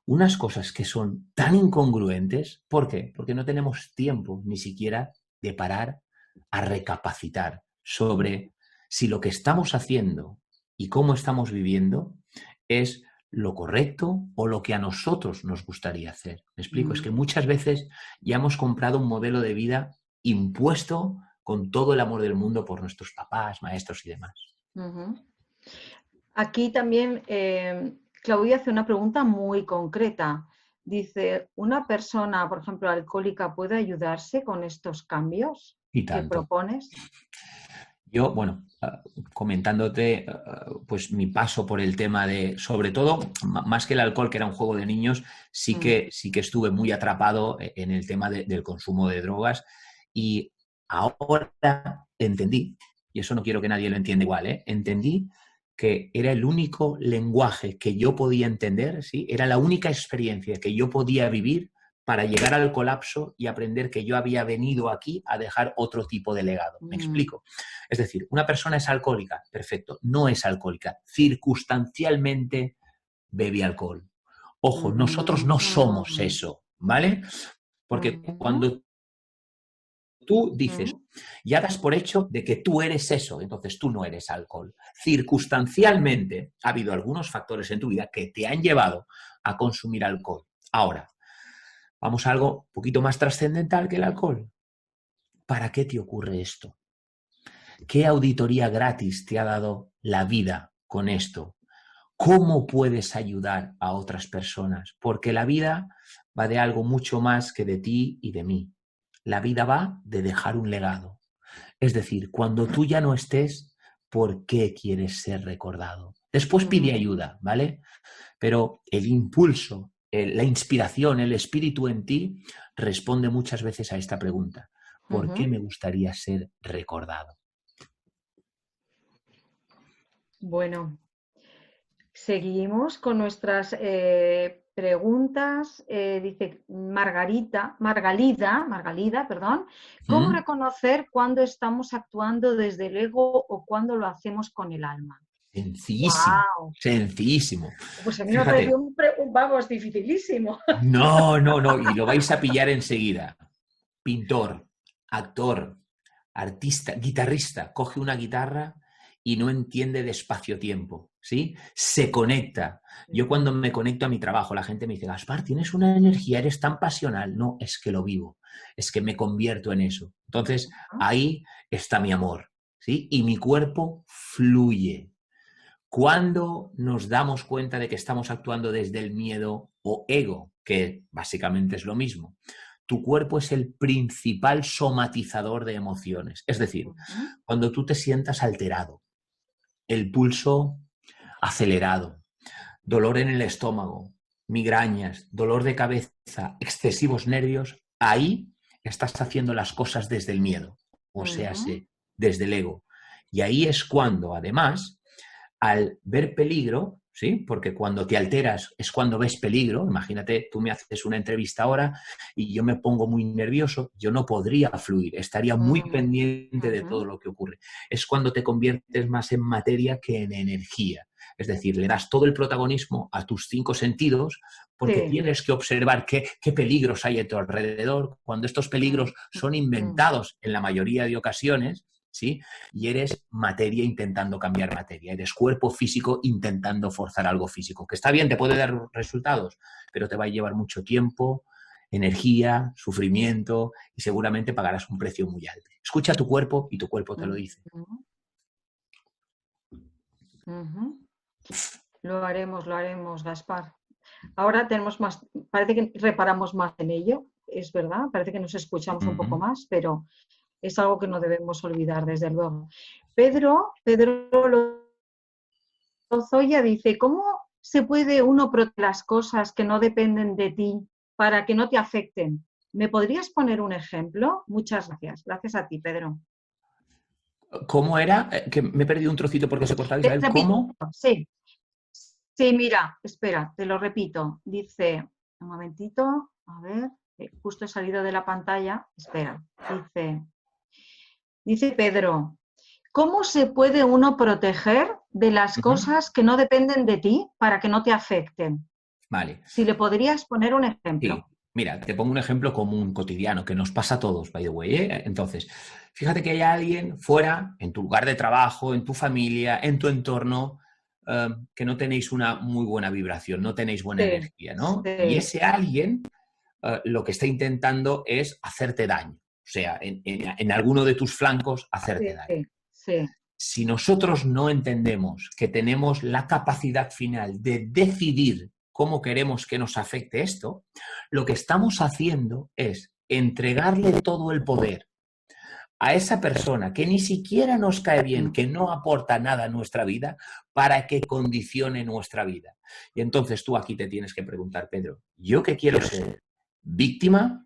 unas cosas que son tan incongruentes. ¿Por qué? Porque no tenemos tiempo ni siquiera de parar a recapacitar sobre si lo que estamos haciendo y cómo estamos viviendo es lo correcto o lo que a nosotros nos gustaría hacer. ¿Me explico? Es que muchas veces ya hemos comprado un modelo de vida impuesto con todo el amor del mundo por nuestros papás, maestros y demás. Aquí también Claudia hace una pregunta muy concreta. Dice, ¿una persona, por ejemplo, alcohólica, puede ayudarse con estos cambios que propones? Yo, bueno, comentándote pues mi paso por el tema de, sobre todo, más que el alcohol, que era un juego de niños, sí que estuve muy atrapado en el tema del consumo de drogas, y ahora entendí, y eso no quiero que nadie lo entienda igual, entendí que era el único lenguaje que yo podía entender, ¿sí? Era la única experiencia que yo podía vivir para llegar al colapso y aprender que yo había venido aquí a dejar otro tipo de legado. ¿Me explico? Es decir, una persona es alcohólica, perfecto, no es alcohólica, circunstancialmente bebe alcohol. Ojo, nosotros no somos eso, ¿vale? Porque cuando tú dices, ya das por hecho de que tú eres eso, entonces tú no eres alcohol. Circunstancialmente ha habido algunos factores en tu vida que te han llevado a consumir alcohol. Ahora, vamos a algo un poquito más trascendental que el alcohol. ¿Para qué te ocurre esto? ¿Qué auditoría gratis te ha dado la vida con esto? ¿Cómo puedes ayudar a otras personas? Porque la vida va de algo mucho más que de ti y de mí. La vida va de dejar un legado. Es decir, cuando tú ya no estés, ¿por qué quieres ser recordado? Después pide ayuda, ¿vale? Pero el impulso, la inspiración, el espíritu en ti responde muchas veces a esta pregunta. ¿Por qué me gustaría ser recordado? Bueno, seguimos con nuestras preguntas. Dice Margalida, perdón. ¿Cómo reconocer cuando estamos actuando desde el ego o cuando lo hacemos con el alma? Sencillísimo, ¡Wow! Sencillísimo. Pues a mí me Fíjate. pareció vamos, dificilísimo. No, y lo vais a pillar enseguida. Pintor, actor, artista, guitarrista, coge una guitarra y no entiende de espacio-tiempo, ¿sí? Se conecta. Yo cuando me conecto a mi trabajo, la gente me dice, Gaspar, tienes una energía, eres tan pasional. No, es que lo vivo, es que me convierto en eso. Entonces, ahí está mi amor, ¿sí? Y mi cuerpo fluye. Cuando nos damos cuenta de que estamos actuando desde el miedo o ego, que básicamente es lo mismo, tu cuerpo es el principal somatizador de emociones. Es decir, cuando tú te sientas alterado, el pulso acelerado, dolor en el estómago, migrañas, dolor de cabeza, excesivos nervios, ahí estás haciendo las cosas desde el miedo, o sea, desde el ego. Y ahí es cuando, además, al ver peligro, ¿sí? Porque cuando te alteras es cuando ves peligro. Imagínate, tú me haces una entrevista ahora y yo me pongo muy nervioso, yo no podría fluir, estaría muy pendiente de todo lo que ocurre. Es cuando te conviertes más en materia que en energía. Es decir, le das todo el protagonismo a tus 5 sentidos porque tienes que observar qué peligros hay a tu alrededor, cuando estos peligros son inventados en la mayoría de ocasiones, ¿sí? Y eres materia intentando cambiar materia, eres cuerpo físico intentando forzar algo físico, que está bien, te puede dar resultados, pero te va a llevar mucho tiempo, energía, sufrimiento y seguramente pagarás un precio muy alto. Escucha tu cuerpo y tu cuerpo te lo dice. Lo haremos, Gaspar. Ahora tenemos más, parece que reparamos más en ello, es verdad, parece que nos escuchamos un poco más, pero es algo que no debemos olvidar, desde luego. Pedro Lozoya dice, ¿cómo se puede uno proteger las cosas que no dependen de ti para que no te afecten? ¿Me podrías poner un ejemplo? Muchas gracias. Gracias a ti, Pedro. ¿Cómo era? Que me he perdido un trocito porque se cortaba, Te Isabel. repito, ¿Cómo? sí. Sí, mira, espera, te lo repito. Dice, un momentito, a ver, justo he salido de la pantalla. Espera, dice Pedro, ¿cómo se puede uno proteger de las Ujú. cosas que no dependen de ti para que no te afecten? Vale. Si le podrías poner un ejemplo. Sí, mira, te pongo un ejemplo común, cotidiano, que nos pasa a todos, by the way, ¿eh? Entonces, fíjate que hay alguien fuera, en tu lugar de trabajo, en tu familia, en tu entorno, que no tenéis una muy buena vibración, no tenéis buena Sí, energía, ¿no? Y sí, ese alguien lo que está intentando es hacerte daño, o sea, en alguno de tus flancos hacerte sí, daño. sí. Si nosotros no entendemos que tenemos la capacidad final de decidir cómo queremos que nos afecte esto, lo que estamos haciendo es entregarle todo el poder a esa persona que ni siquiera nos cae bien, que no aporta nada a nuestra vida, para que condicione nuestra vida. Y entonces tú aquí te tienes que preguntar, Pedro, ¿yo qué quiero ser? ¿Víctima?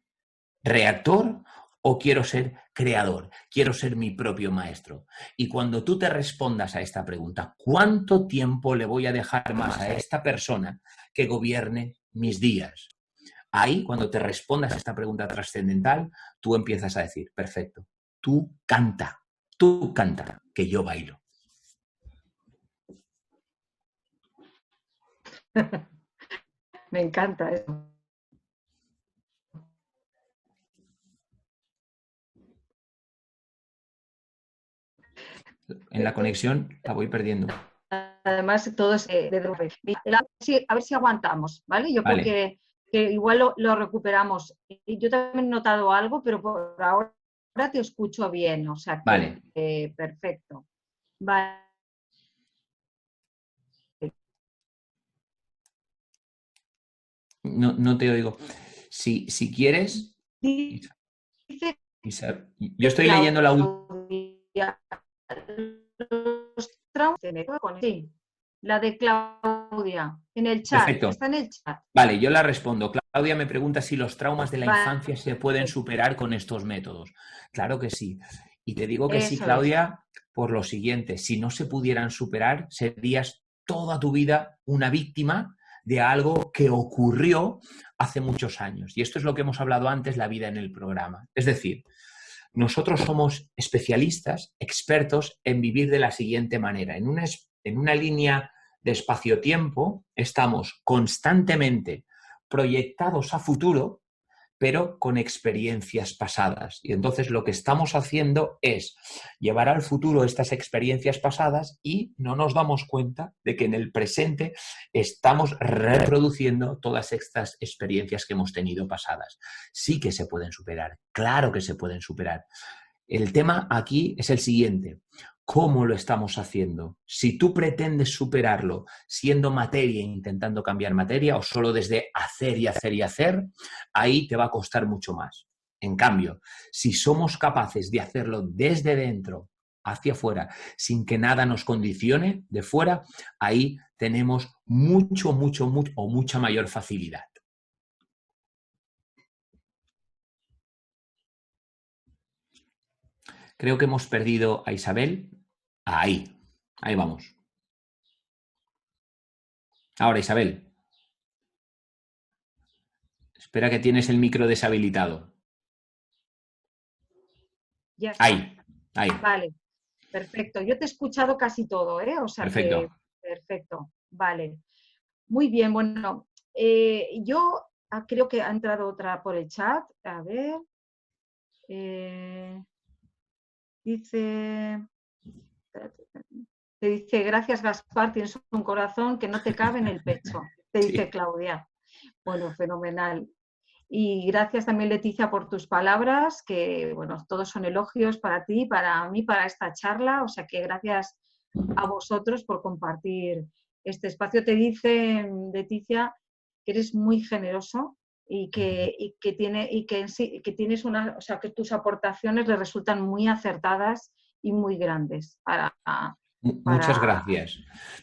¿Reactor o quiero ser creador? Quiero ser mi propio maestro. Y cuando tú te respondas a esta pregunta, ¿cuánto tiempo le voy a dejar más a esta persona que gobierne mis días? Ahí, cuando te respondas a esta pregunta trascendental, tú empiezas a decir, perfecto, tú canta, que yo bailo. Me encanta eso. En la conexión la voy perdiendo. Además, todo es de droga. A ver si aguantamos, ¿vale? Yo creo Vale, que igual lo recuperamos. Y yo también he notado algo, pero por ahora te escucho bien, o sea que vale. perfecto. Vale. No, no te oigo. Si quieres, Dice yo estoy leyendo la última. Claudia, los traumas, sí, la de Claudia, en el chat, Perfecto. está en el chat. Vale, yo la respondo. Claudia me pregunta si los traumas de la Vale, infancia se pueden superar con estos métodos. Claro que sí. Y te digo que sí, eso es. Claudia, por lo siguiente, si no se pudieran superar, serías toda tu vida una víctima de algo que ocurrió hace muchos años. Y esto es lo que hemos hablado antes, la vida en el programa. Es decir, nosotros somos especialistas, expertos en vivir de la siguiente manera. En una línea de espacio-tiempo estamos constantemente proyectados a futuro, pero con experiencias pasadas. Y entonces lo que estamos haciendo es llevar al futuro estas experiencias pasadas y no nos damos cuenta de que en el presente estamos reproduciendo todas estas experiencias que hemos tenido pasadas. Sí que se pueden superar, claro que se pueden superar. El tema aquí es el siguiente. ¿Cómo lo estamos haciendo? Si tú pretendes superarlo siendo materia e intentando cambiar materia o solo desde hacer y hacer y hacer, ahí te va a costar mucho más. En cambio, si somos capaces de hacerlo desde dentro hacia afuera, sin que nada nos condicione de fuera, ahí tenemos mucho o mucha mayor facilidad. Creo que hemos perdido a Isabel. Ahí vamos. Ahora, Isabel, espera que tienes el micro deshabilitado. Ya está. Ahí, ahí. Vale, perfecto. Yo te he escuchado casi todo, ¿eh? O sea que, Perfecto. perfecto. Vale. Muy bien, bueno, yo creo que ha entrado otra por el chat. A ver. Dice. Te dice, gracias Gaspar, tienes un corazón que no te cabe en el pecho. Te dice Sí. Claudia. Bueno, fenomenal. Y gracias también, Leticia, por tus palabras, que, bueno, todos son elogios para ti, para mí, para esta charla. O sea que gracias a vosotros por compartir este espacio. Te dice, Leticia, que eres muy generoso y que tienes una, o sea, que tus aportaciones le resultan muy acertadas y muy grandes Muchas para gracias.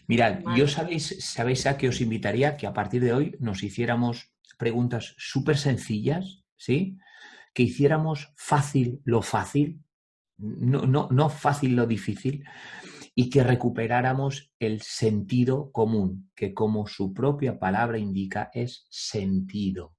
Mirad, yo vale. sabéis a qué os invitaría que a partir de hoy nos hiciéramos preguntas súper sencillas, ¿sí? Que hiciéramos fácil lo fácil, no fácil lo difícil, y que recuperáramos el sentido común, que como su propia palabra indica es sentido,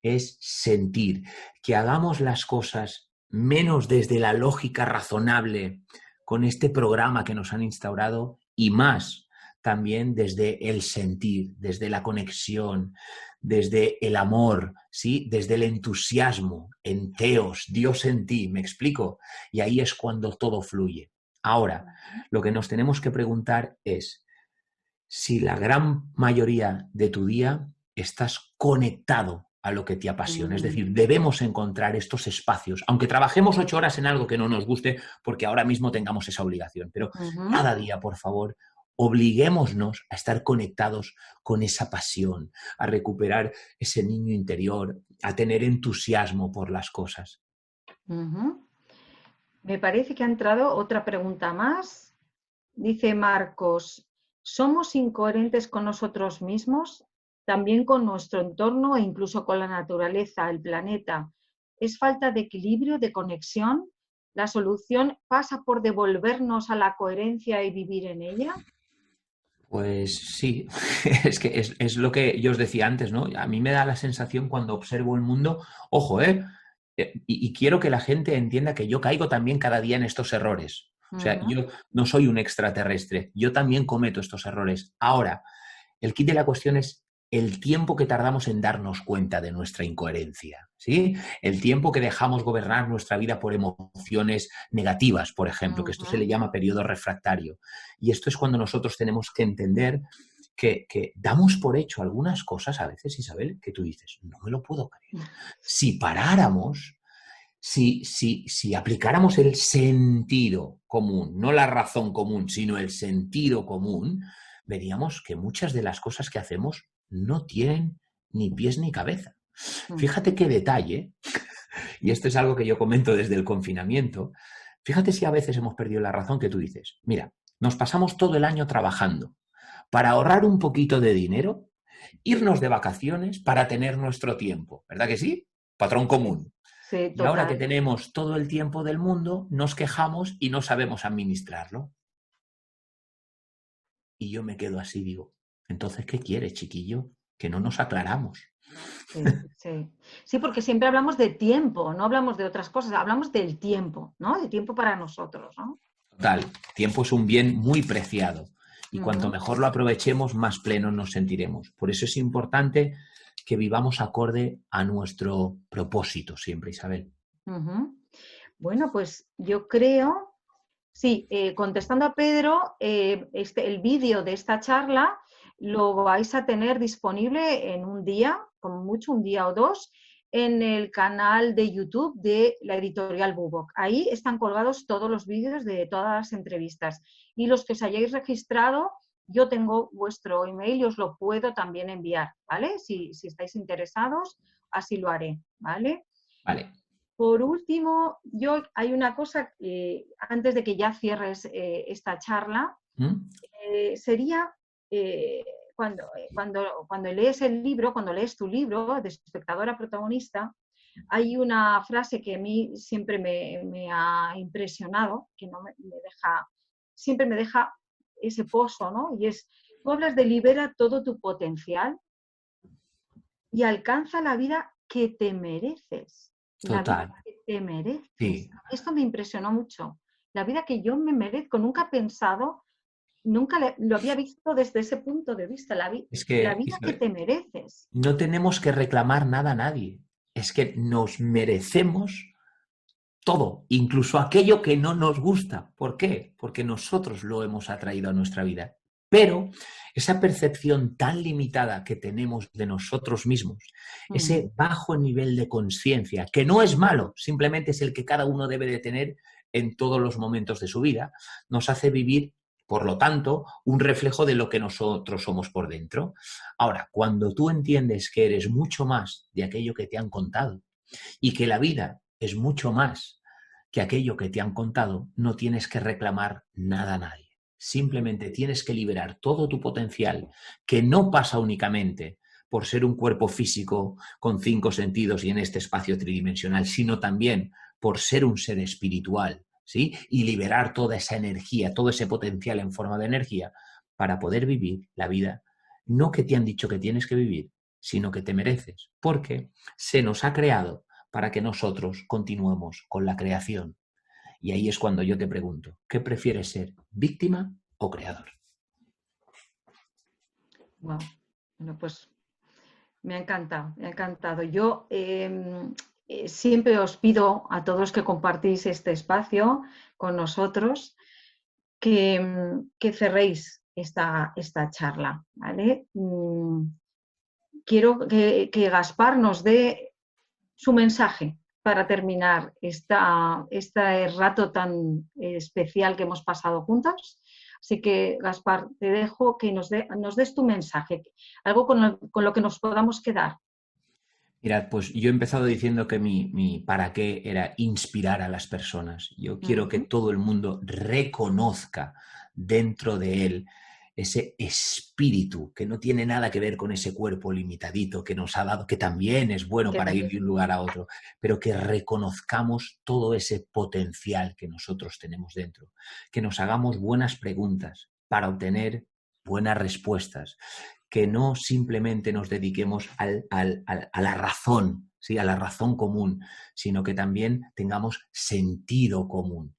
es sentir, que hagamos las cosas menos desde la lógica razonable con este programa que nos han instaurado y más también desde el sentir, desde la conexión, desde el amor, ¿sí? Desde el entusiasmo, en Theos, Dios en ti, ¿me explico? Y ahí es cuando todo fluye. Ahora, lo que nos tenemos que preguntar es si la gran mayoría de tu día estás conectado a lo que te apasiona. Es decir, debemos encontrar estos espacios, aunque trabajemos 8 horas en algo que no nos guste, porque ahora mismo tengamos esa obligación. Pero cada día, por favor, obliguémonos a estar conectados con esa pasión, a recuperar ese niño interior, a tener entusiasmo por las cosas. Me parece que ha entrado otra pregunta más. Dice Marcos, ¿somos incoherentes con nosotros mismos? También con nuestro entorno e incluso con la naturaleza, el planeta. ¿Es falta de equilibrio, de conexión? ¿La solución pasa por devolvernos a la coherencia y vivir en ella? Pues sí, es que es lo que yo os decía antes, ¿no? A mí me da la sensación cuando observo el mundo, ojo, y quiero que la gente entienda que yo caigo también cada día en estos errores. O sea, yo no soy un extraterrestre, yo también cometo estos errores. Ahora, el kit de la cuestión es el tiempo que tardamos en darnos cuenta de nuestra incoherencia, ¿sí? El tiempo que dejamos gobernar nuestra vida por emociones negativas, por ejemplo, que esto se le llama periodo refractario. Y esto es cuando nosotros tenemos que entender que damos por hecho algunas cosas a veces, Isabel, que tú dices, no me lo puedo creer. Si paráramos, si aplicáramos el sentido común, no la razón común, sino el sentido común, veríamos que muchas de las cosas que hacemos no tienen ni pies ni cabeza. Fíjate qué detalle, y esto es algo que yo comento desde el confinamiento, fíjate si a veces hemos perdido la razón que tú dices. Mira, nos pasamos todo el año trabajando para ahorrar un poquito de dinero, irnos de vacaciones para tener nuestro tiempo, ¿verdad que sí? Patrón común. Sí, y ahora que tenemos todo el tiempo del mundo, nos quejamos y no sabemos administrarlo. Y yo me quedo así, digo, entonces, ¿qué quieres, chiquillo? Que no nos aclaramos. Sí, porque siempre hablamos de tiempo, no hablamos de otras cosas, hablamos del tiempo, ¿no? De tiempo para nosotros, ¿no? Total, tiempo es un bien muy preciado y cuanto mejor lo aprovechemos, más plenos nos sentiremos. Por eso es importante que vivamos acorde a nuestro propósito siempre, Isabel. Bueno, pues yo creo, sí, contestando a Pedro, el vídeo de esta charla lo vais a tener disponible en un día, como mucho un día o dos, en el canal de YouTube de la editorial Bubok. Ahí están colgados todos los vídeos de todas las entrevistas. Y los que os hayáis registrado, yo tengo vuestro email y os lo puedo también enviar, ¿vale? Si estáis interesados, así lo haré, ¿vale? Vale. Por último, hay una cosa, antes de que ya cierres esta charla, sería cuando lees el libro, cuando lees tu libro de espectadora protagonista, hay una frase que a mí siempre me ha impresionado, que no me deja, siempre me deja ese pozo, ¿no? Y es, tú hablas de libera todo tu potencial y alcanza la vida que te mereces. La Total. vida que te mereces. Sí. Esto me impresionó mucho. La vida que yo me merezco. Nunca he pensado, nunca lo había visto desde ese punto de vista. La vida que te mereces. No tenemos que reclamar nada a nadie. Es que nos merecemos todo, incluso aquello que no nos gusta. ¿Por qué? Porque nosotros lo hemos atraído a nuestra vida. Pero esa percepción tan limitada que tenemos de nosotros mismos, ese bajo nivel de conciencia, que no es malo, simplemente es el que cada uno debe de tener en todos los momentos de su vida, nos hace vivir, por lo tanto, un reflejo de lo que nosotros somos por dentro. Ahora, cuando tú entiendes que eres mucho más de aquello que te han contado y que la vida es mucho más que aquello que te han contado, no tienes que reclamar nada a nadie. Simplemente tienes que liberar todo tu potencial, que no pasa únicamente por ser un cuerpo físico con 5 sentidos y en este espacio tridimensional, sino también por ser un ser espiritual, ¿sí? Y liberar toda esa energía, todo ese potencial en forma de energía para poder vivir la vida, no que te han dicho que tienes que vivir, sino que te mereces, porque se nos ha creado para que nosotros continuemos con la creación. Y ahí es cuando yo te pregunto, ¿qué prefieres ser, víctima o creador? Wow. Bueno, pues me ha encantado, me ha encantado. Yo siempre os pido a todos que compartís este espacio con nosotros que cerréis esta charla, ¿vale? Quiero que Gaspar nos dé su mensaje para terminar este rato tan especial que hemos pasado juntos. Así que, Gaspar, te dejo que nos des tu mensaje, algo con lo que nos podamos quedar. Mirad, pues yo he empezado diciendo que mi para qué era inspirar a las personas. Yo quiero que todo el mundo reconozca dentro de él ese espíritu que no tiene nada que ver con ese cuerpo limitadito que nos ha dado, que también es bueno para ir de un lugar a otro, pero que reconozcamos todo ese potencial que nosotros tenemos dentro, que nos hagamos buenas preguntas para obtener buenas respuestas, que no simplemente nos dediquemos a la razón, ¿sí? A la razón común, sino que también tengamos sentido común.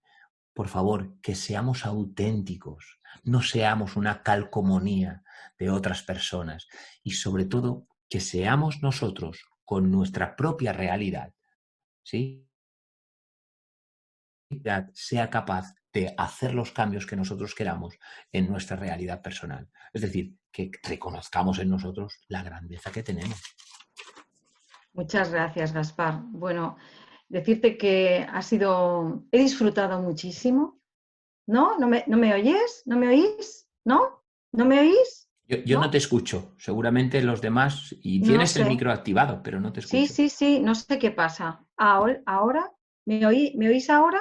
Por favor, que seamos auténticos, no seamos una calcomanía de otras personas y sobre todo que seamos nosotros con nuestra propia realidad, ¿sí? Sea capaz de hacer los cambios que nosotros queramos en nuestra realidad personal. Es decir, que reconozcamos en nosotros la grandeza que tenemos. Muchas gracias, Gaspar. Bueno, decirte que he disfrutado muchísimo. ¿No? ¿No me oyes? ¿No me oís? ¿No? ¿No me oís? Yo no te escucho, seguramente los demás, y No tienes el sé. micro activado, pero no te escucho. Sí, no sé qué pasa. ¿Ahora? ¿Me oís ahora?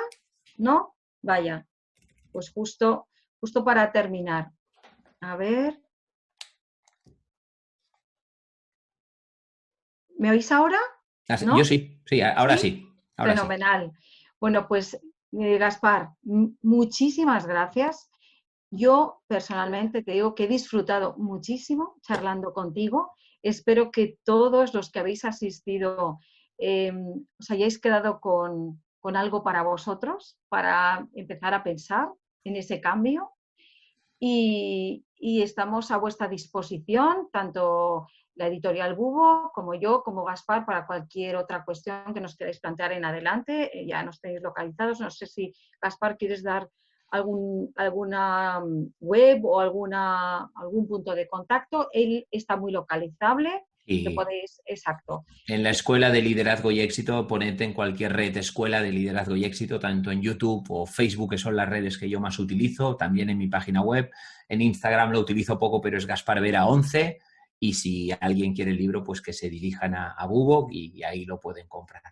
¿No? Vaya, pues justo para terminar. A ver. ¿Me oís ahora? Yo ¿No? sí, sí, ahora ¿Sí? sí, ahora sí. Fenomenal. Bueno, pues Gaspar, muchísimas gracias. Yo personalmente te digo que he disfrutado muchísimo charlando contigo. Espero que todos los que habéis asistido os hayáis quedado con algo para vosotros, para empezar a pensar en ese cambio. Y estamos a vuestra disposición, tanto la editorial Bubo como yo, como Gaspar, para cualquier otra cuestión que nos queráis plantear en adelante. Ya nos tenéis localizados. No sé si, Gaspar, quieres dar alguna web o algún punto de contacto. Él está muy localizable. Que Y podéis, exacto. en la Escuela de Liderazgo y Éxito, poned en cualquier red Escuela de Liderazgo y Éxito, tanto en YouTube o Facebook, que son las redes que yo más utilizo, también en mi página web. En Instagram lo utilizo poco, pero es Gaspar Vera 11. Y si alguien quiere el libro, pues que se dirijan a Bubo y ahí lo pueden comprar.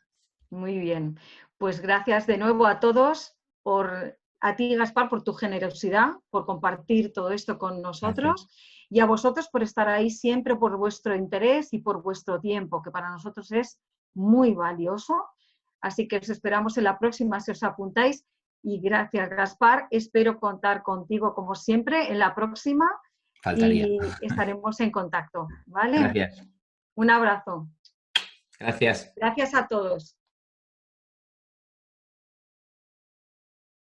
Muy bien. Pues gracias de nuevo a todos, a ti, Gaspar, por tu generosidad, por compartir todo esto con nosotros. Gracias. Y a vosotros por estar ahí siempre, por vuestro interés y por vuestro tiempo, que para nosotros es muy valioso. Así que os esperamos en la próxima si os apuntáis. Y gracias, Gaspar. Espero contar contigo como siempre en la próxima Faltaría. y estaremos en contacto. ¿Vale? Gracias. Un abrazo. Gracias. Gracias a todos.